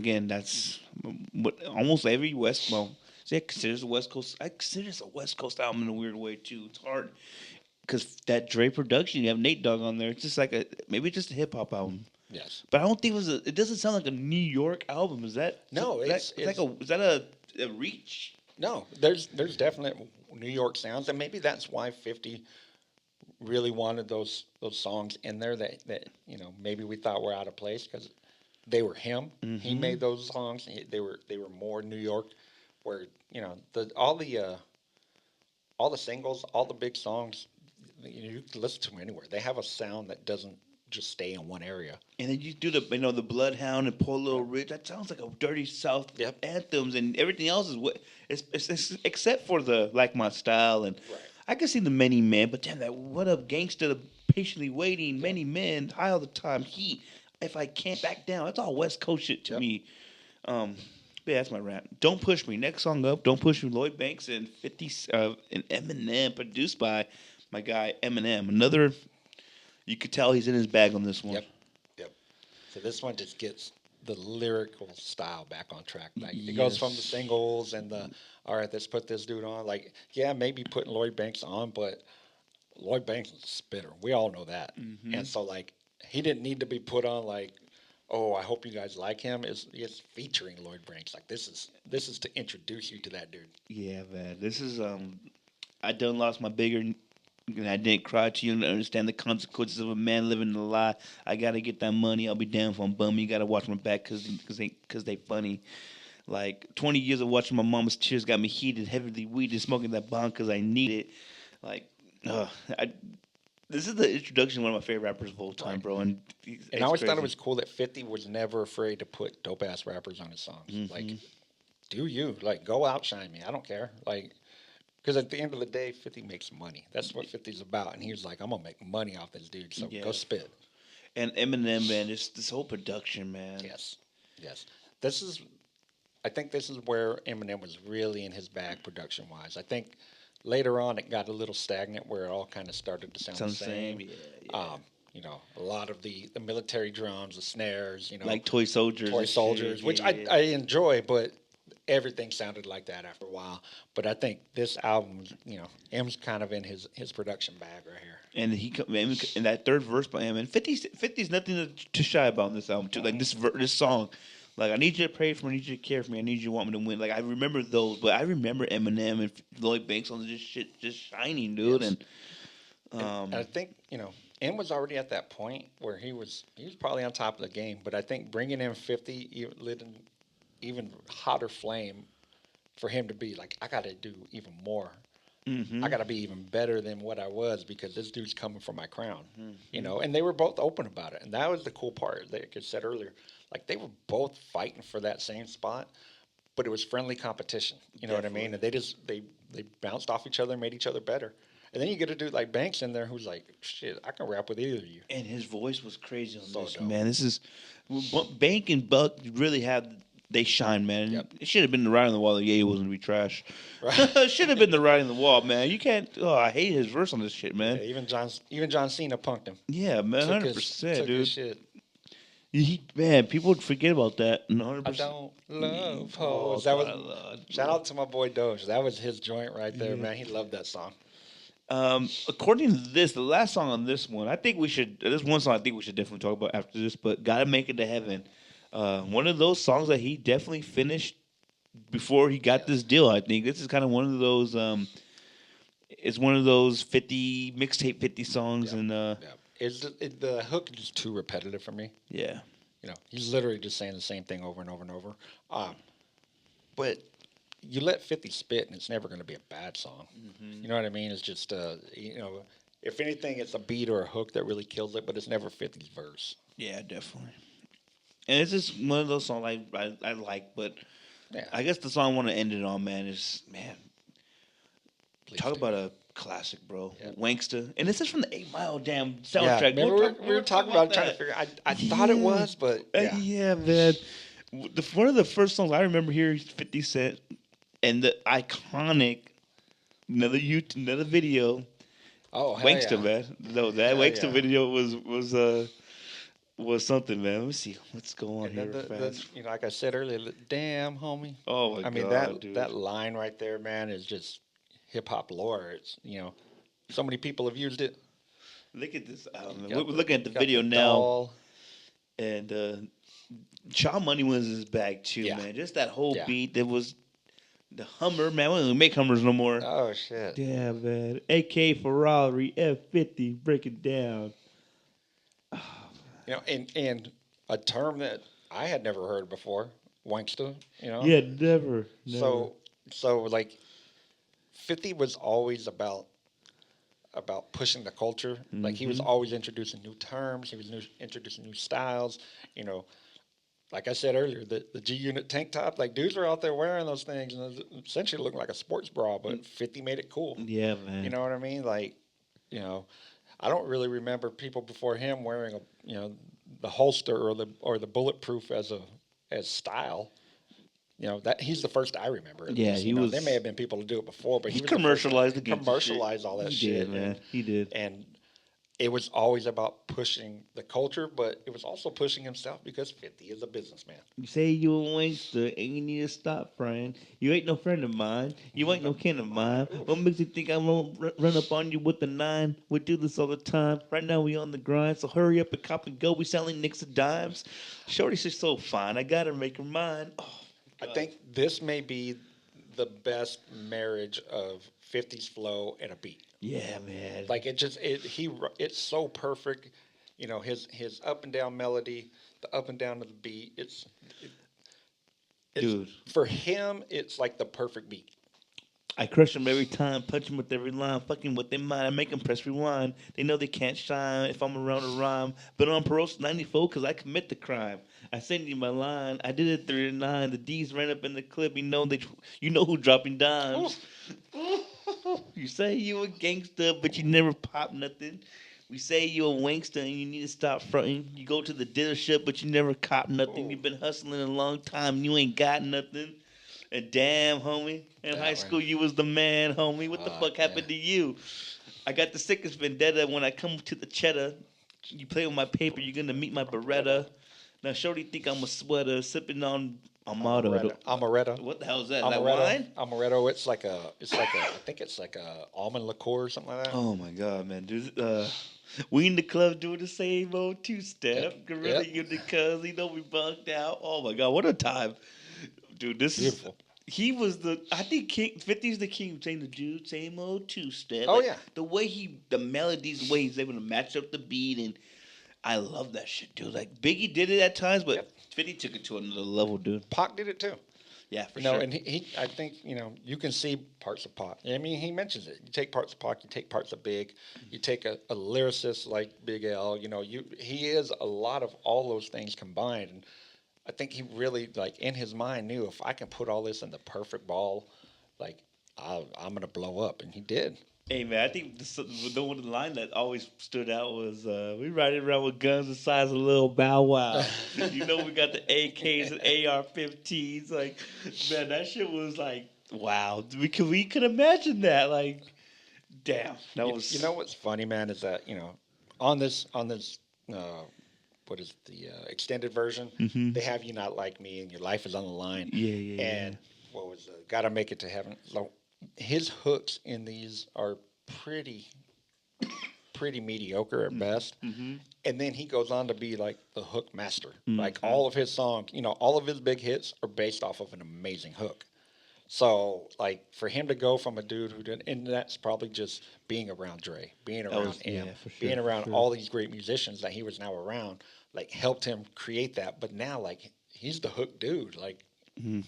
what almost every West. Well, see, I consider this a West Coast. I consider this a West Coast album in a weird way too. It's hard because that Dre production. You have Nate Dogg on there. It's just like maybe just a hip hop album. Yes, But I don't think it doesn't sound like a New York album. Is that no, is that a reach? no. There's definite New York sounds, and maybe that's why 50 really wanted those songs in there that maybe we thought were out of place because they were him. He made those songs. They were more New York, where all the singles, all the big songs, you can listen to them anywhere. They have a sound that doesn't just stay in one area. And then you do the Bloodhound and Polo Ridge. That sounds like a dirty South anthems, and everything else is what it's except for the Like My Style and I can see the Many Men, but damn that What Up Gangsta, the Patiently Waiting, Many Men, High All the Time, Heat. If I Can't Back Down, that's all West Coast shit to me. Yeah, that's my rant. Don't Push Me. Next song up, Don't Push Me. Lloyd Banks and 50 and Eminem, produced by my guy Eminem. Another. You could tell he's in his bag on this one. Yep. So this one just gets the lyrical style back on track. Like it goes from the singles and all right, let's put this dude on. Like, yeah, maybe putting Lloyd Banks on, but Lloyd Banks is a spitter. We all know that. And so like he didn't need to be put on like, oh, I hope you guys like him. It's featuring Lloyd Banks. Like this is to introduce you to that dude. Yeah, man. This is I done lost my bigger. And I didn't cry to you and understand the consequences of a man living a lie. I gotta get that money. I'll be damned if I'm bummy. You gotta watch my back because they funny. Like 20 years of watching my mama's tears got me heated, heavily weeded, smoking that bond because I need it. Like, this is the introduction to one of my favorite rappers of all time, bro. And I always thought it was cool that 50 was never afraid to put dope ass rappers on his songs. Like, do you like go outshine me? I don't care. Like. Because at the end of the day, 50 makes money. That's what 50's about. And he was like, I'm going to make money off this dude, so go spit. And Eminem, man, this whole production, man. Yes. I think this is where Eminem was really in his bag production-wise. I think later on it got a little stagnant where it all kind of started to sound the same. Yeah. A lot of the military drums, the snares, like Toy Soldiers. Which I enjoy, but everything sounded like that after a while. But I think this album, M's kind of in his production bag right here. And in that third verse by him, and 50's nothing to shy about in this album too. Like this song, like I need you to pray for me, I need you to care for me, I need you to want me to win. Like I remember those, but I remember Eminem and Lloyd Banks on this shit just shining, dude. Yes. And I think M was already at that point where he was probably on top of the game. But I think bringing in 50 lit an even hotter flame for him to be like, I got to do even more. I got to be even better than what I was because this dude's coming for my crown, And they were both open about it, and that was the cool part. Like I said earlier, like they were both fighting for that same spot, but it was friendly competition. You know what I mean? And they bounced off each other, and made each other better. And then you get a dude like Banks in there who's like, shit, I can rap with either of you. And his voice was crazy on this, man. This is Bank and Buck really had. They shine, man. Yep. It should have been the writing on the wall that Ye wasn't to be trash. It should have been the writing on the wall, man. You can't. Oh, I hate his verse on this shit, man. Yeah, even John Cena punked him. Yeah, man, 100%, dude. Shit. Man, people would forget about that. 100%. I don't love hoes. Shout out to my boy Doge. That was his joint right there, man. He loved that song. According to this, the last song on this one, I think we should. There's one song I think we should definitely talk about after this, but "Gotta Make It to Heaven." One of those songs that he definitely finished before he got this deal. I think this is kind of one of those. It's one of those 50 mixtape 50 songs, and the hook is too repetitive for me. Yeah, he's literally just saying the same thing over and over and over. but you let 50 spit, and it's never going to be a bad song. You know what I mean? It's just, if anything, it's a beat or a hook that really kills it, but it's never 50's verse. Yeah, definitely. And it's just one of those songs I like, but Yeah, I guess the song I want to end it on, man, is please talk do. about a classic, bro. Yep. Wanksta, and this is from the 8 Mile damn Yeah, soundtrack. remember we were talking about trying to that. figure. I thought it was, but yeah. Yeah, man. One of the first songs I remember hearing is 50 Cent, and the iconic another video, Oh hell Wanksta, yeah, man. No, that hell Wanksta yeah. video was something, man. Let me see what's going on And then here the fast. like I said earlier, damn homie. Oh my I mean god, dude. that line right there, man, is just hip hop lore. It's so many people have used it. Look at this. You We're got looking at the got video the now, doll. and Child Money was his bag too, Yeah. man. Just that whole Yeah. beat. There was the Hummer, man. We don't even make Hummers no more. Oh shit. Yeah, man. AK Ferrari F50, break it down. And a term that I had never heard before, wanksta. Yeah, never. So like 50 was always about pushing the culture. Like he was always introducing new terms. He was introducing new styles. You know, like I said earlier, the G Unit tank top. Like dudes were out there wearing those things and it was essentially looking like a sports bra, but 50 made it cool. Yeah, man. You know what I mean? Like, I don't really remember people before him wearing the holster or the bulletproof as style. That he's the first I remember. At Yeah, least, he was. There may have been people to do it before, but He was the first commercialized the to gangsta commercialize shit. all that He shit. did, man. He did. And it was always about pushing the culture, but it was also pushing himself because 50 is a businessman. You say you a wankster and you need to stop, friend. You ain't no friend of mine. You ain't no kin of mine. What makes you think I'm gonna run up on you with the 9? We do this all the time. Right now we on the grind, so hurry up and cop and go. We selling nicks and dimes. Shorty's just so fine. I gotta make her mine. Oh, I think this may be the best marriage of 50's flow and a beat. yeah, man. Like it's so perfect. His up and down melody, the up and down of the beat. It's Dude, for him. It's like the perfect beat. I crush them every time, punch them with every line, fucking with their mind. I make them press rewind. They know they can't shine if I'm around a rhyme. But on parole 94 because I commit the crime. I send you my line. I did it 39. The D's ran up in the clip. You know who dropping dimes. You say you a gangster, but you never pop nothing. We say you a wankster and you need to stop fronting. You go to the dealership, but you never cop nothing. You've been hustling a long time. You ain't got nothing. And damn, homie, in high school you was the man, homie. What the fuck happened to you? I got the sickest vendetta when I come to the cheddar. You play with my paper, you're gonna meet my Beretta. Now, Shorty think I'm a sweater, sipping on Amaretto. Amaretto. What the hell is that? Is that Amaretto. wine? Amaretto. I think it's like a almond liqueur or something like that. Oh my god, man, dude. We in the club doing the same old two-step. Yep. Gorilla Yep. Unit, cuz, we bugged out. Oh my god, what a time. Dude, this Beautiful. is... He was I think 50's the king, saying the dude, same old two-step. Oh, yeah. The way the melodies, the way he's able to match up the beat, and I love that shit, dude. Like, Biggie did it at times, but 50 took it to another level, dude. Pac did it too. Yeah, for sure. And I think, you can see parts of Pac. I mean, he mentions it. You take parts of Pac, you take parts of Big, you take a lyricist like Big L, he is a lot of all those things combined. And I think he really, like, in his mind knew if I can put all this in the perfect ball, like, I'm going to blow up. And he did. Hey, man, I think the one line that always stood out was, we riding around with guns the size of a little Bow Wow. We got the AKs and AR-15s. Like, man, that shit was like, wow. We could imagine that. Like, damn. That was... You know what's funny, man, is that, on this what is the extended version? Mm-hmm. They have You Not Like Me and Your Life Is on the Line. Yeah. And what was Gotta Make It to Heaven? So his hooks in these are pretty mediocre at best. Mm-hmm. And then he goes on to be like the hook master. Mm-hmm. Like all of his songs, all of his big hits are based off of an amazing hook. So, like, for him to go from a dude who didn't, and that's probably just being around Dre, being around him, being around all these great musicians that he was now around, like, helped him create that. But now, like, he's the hook dude. Like,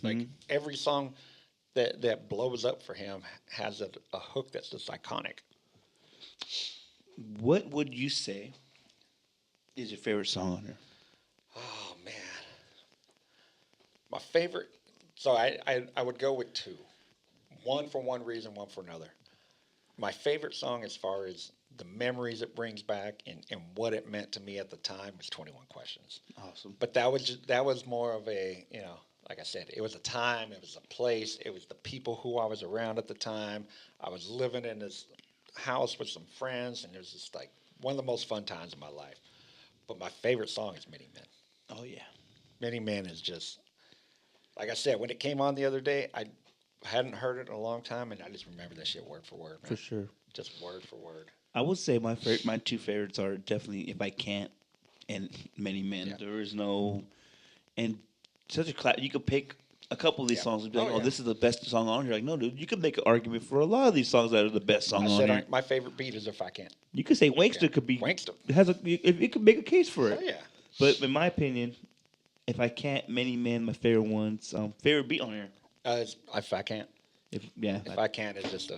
Like every song that blows up for him has a hook that's just iconic. What would you say is your favorite song on there? Oh man, my favorite. So I would go with two. One for one reason, one for another. My favorite song, as far as the memories it brings back and what it meant to me at the time, was 21 Questions. Awesome. But that was more of a, like I said, it was a time, it was a place, it was the people who I was around at the time. I was living in this house with some friends, and it was just like one of the most fun times of my life. But my favorite song is Many Men. Oh yeah. Many Men is just, like I said, when it came on the other day, I hadn't heard it in a long time, and I just remember that shit word for word, man. For sure. Just word for word. I would say my two favorites are definitely If I Can't and Many Men. Yeah. There is no, and such a class. You could pick a couple of these Yeah. songs and be like, Oh, oh, yeah. this is the best song on here. Like, no, dude, you could make an argument for a lot of these songs that are the best song I on said here. my favorite beat is If I Can't. You could say Wankster could be Wankster. it could make a case for it. Oh, yeah. But in my opinion, If I Can't, Many Men, my favorite ones. Favorite beat on here. If I Can't. If I Can't, it's just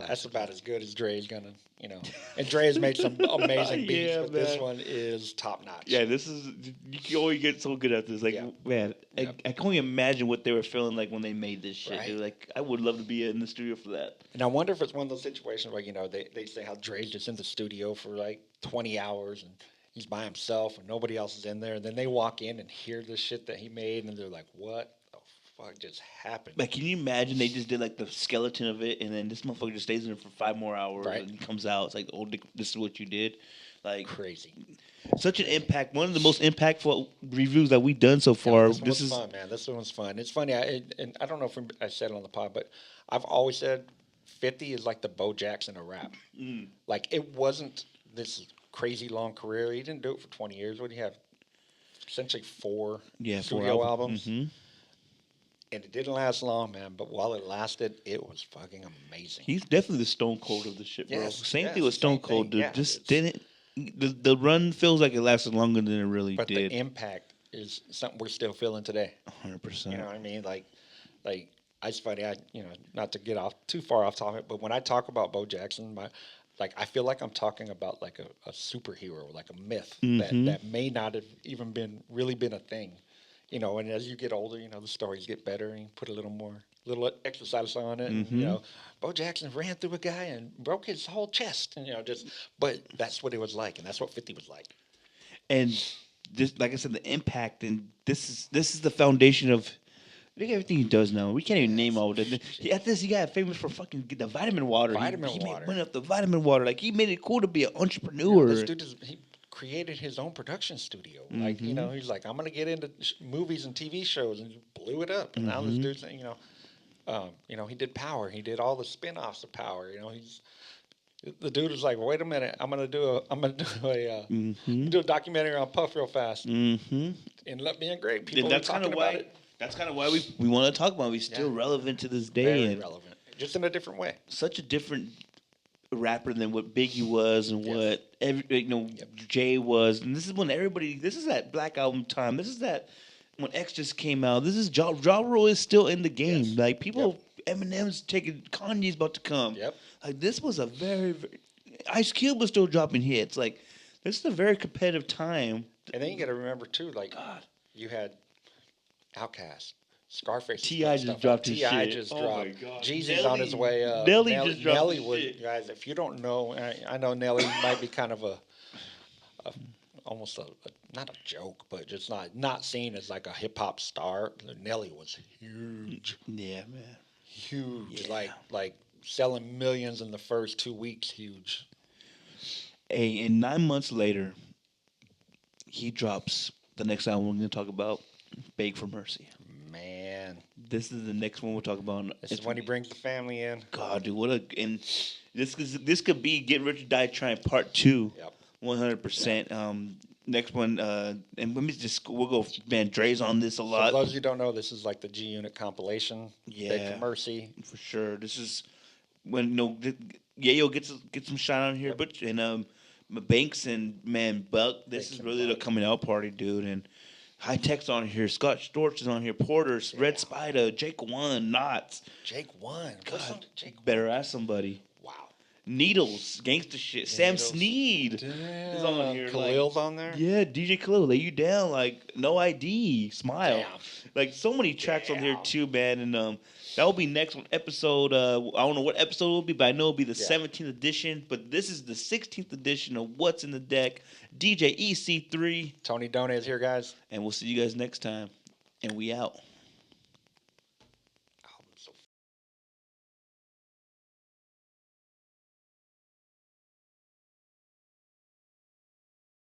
that's about as good as Dre's gonna, And Dre has made some amazing beats, Yeah, but this man. one is top notch. Yeah, this is you can only get so good at this. Like, Yeah. man, Yep. I can only imagine what they were feeling like when they made this shit. Right. Dude. Like, I would love to be in the studio for that. And I wonder if it's one of those situations where, they say how Dre's just in the studio for like 20 hours and he's by himself and nobody else is in there. And then they walk in and hear the shit that he made and they're like, what the fuck just happened? Like, can you imagine they just did like the skeleton of it, and then this motherfucker just stays in there for 5 more hours, Right. and he comes out. It's like, oh, this is what you did. Like, Crazy. such an impact. One of the most impactful reviews that we've done so far. This one was fun, man. This one was fun. It's funny, and I don't know if I said it on the pod, but I've always said 50 is like the Bo Jackson of rap. Like, it wasn't this crazy long career. He didn't do it for 20 years. What do you have? Essentially four studio albums. Mm-hmm. And it didn't last long, man. But while it lasted, it was fucking amazing. He's definitely the Stone Cold of the shit, bro. Yes, Same thing with Stone same Cold, thing. dude. Yeah, Just it's- didn't. The run feels like it lasted longer than it really But did. the impact is something we're still feeling today. 100%. You know what I mean? Like, it's funny. Not to get off too far off topic, but when I talk about Bo Jackson, I feel like I'm talking about like a superhero, like a myth that may not have even really been a thing. And as you get older, the stories get better and you put a little exercise on it. And, Bo Jackson ran through a guy and broke his whole chest. And, but that's what it was like. And that's what 50 was like. And this, like I said, the impact, and this is the foundation of. Look at everything he does now. We can't even name all of it. At this, he got famous for fucking the vitamin water. Vitamin he water. made money off the vitamin water. Like, he made it cool to be an entrepreneur. This dude he created his own production studio. Like, he's like, I'm going to get into movies and TV shows, and blew it up. And now this dude's, he did Power. He did all the spin-offs of Power. The dude was like, wait a minute, I'm gonna do a documentary on Puff real fast. And let me in great. People are talking about it. That's kind of why we want to talk about it. We're still relevant to this day. Very and relevant, just in a different way. such a different rapper than what Biggie was and what Jay was. And this is when this is that Black Album time. This is that when X just came out. This is Ja Rule is still in the game. Yes. Like, people, Eminem's taking, Kanye's about to come. Yep. Like, this was a very, very, Ice Cube was still dropping hits. Like, this is a very competitive time. And then you got to remember too, like, you had Outkast, Scarface. T.I. just dropped his T.I. shit. just Oh dropped. my God. Jeezy's on his way up. Nelly just dropped Nelly his was, shit. guys. If you don't know, I know Nelly might be kind of almost not a joke, but just not seen as like a hip hop star. Nelly was huge, Yeah, man. huge. Yeah. Like selling millions in the first 2 weeks. Huge. Hey, and 9 months later, he drops the next album we're going to talk about, Beg for Mercy. Man, This is the next one we'll talk about. this is when he brings the family in. God, dude, and this could be Get Rich or Die Tryin' Part 2. Yep. 100%. Next one, and we'll go, man, Dre's on this a For lot. those who don't know, this is like the G Unit compilation. Yeah. Beg for Mercy. For sure. This is when Yayo gets some shine on here, but Banks and man Buck. This Banks is and really the Buck. coming out party, dude. And High Tech's on here. Scott Storch is on here. Porter's, Yeah. Red Spider, Jake One, Knots. Jake won. God, Jake better ask somebody. Wow. Needles, gangster shit. Sam Needles. Sneed Damn. is on here. Khalil's on there? Yeah, DJ Khalil, Lay You Down, like No ID, Smile. Damn. Like so many tracks on here Damn. too, man. And that will be next one episode. I don't know what episode it will be, but I know it'll be the 17th edition. But this is the 16th edition of What's in the Deck. DJ EC3. Tony Donez here, guys. And we'll see you guys next time. And we out.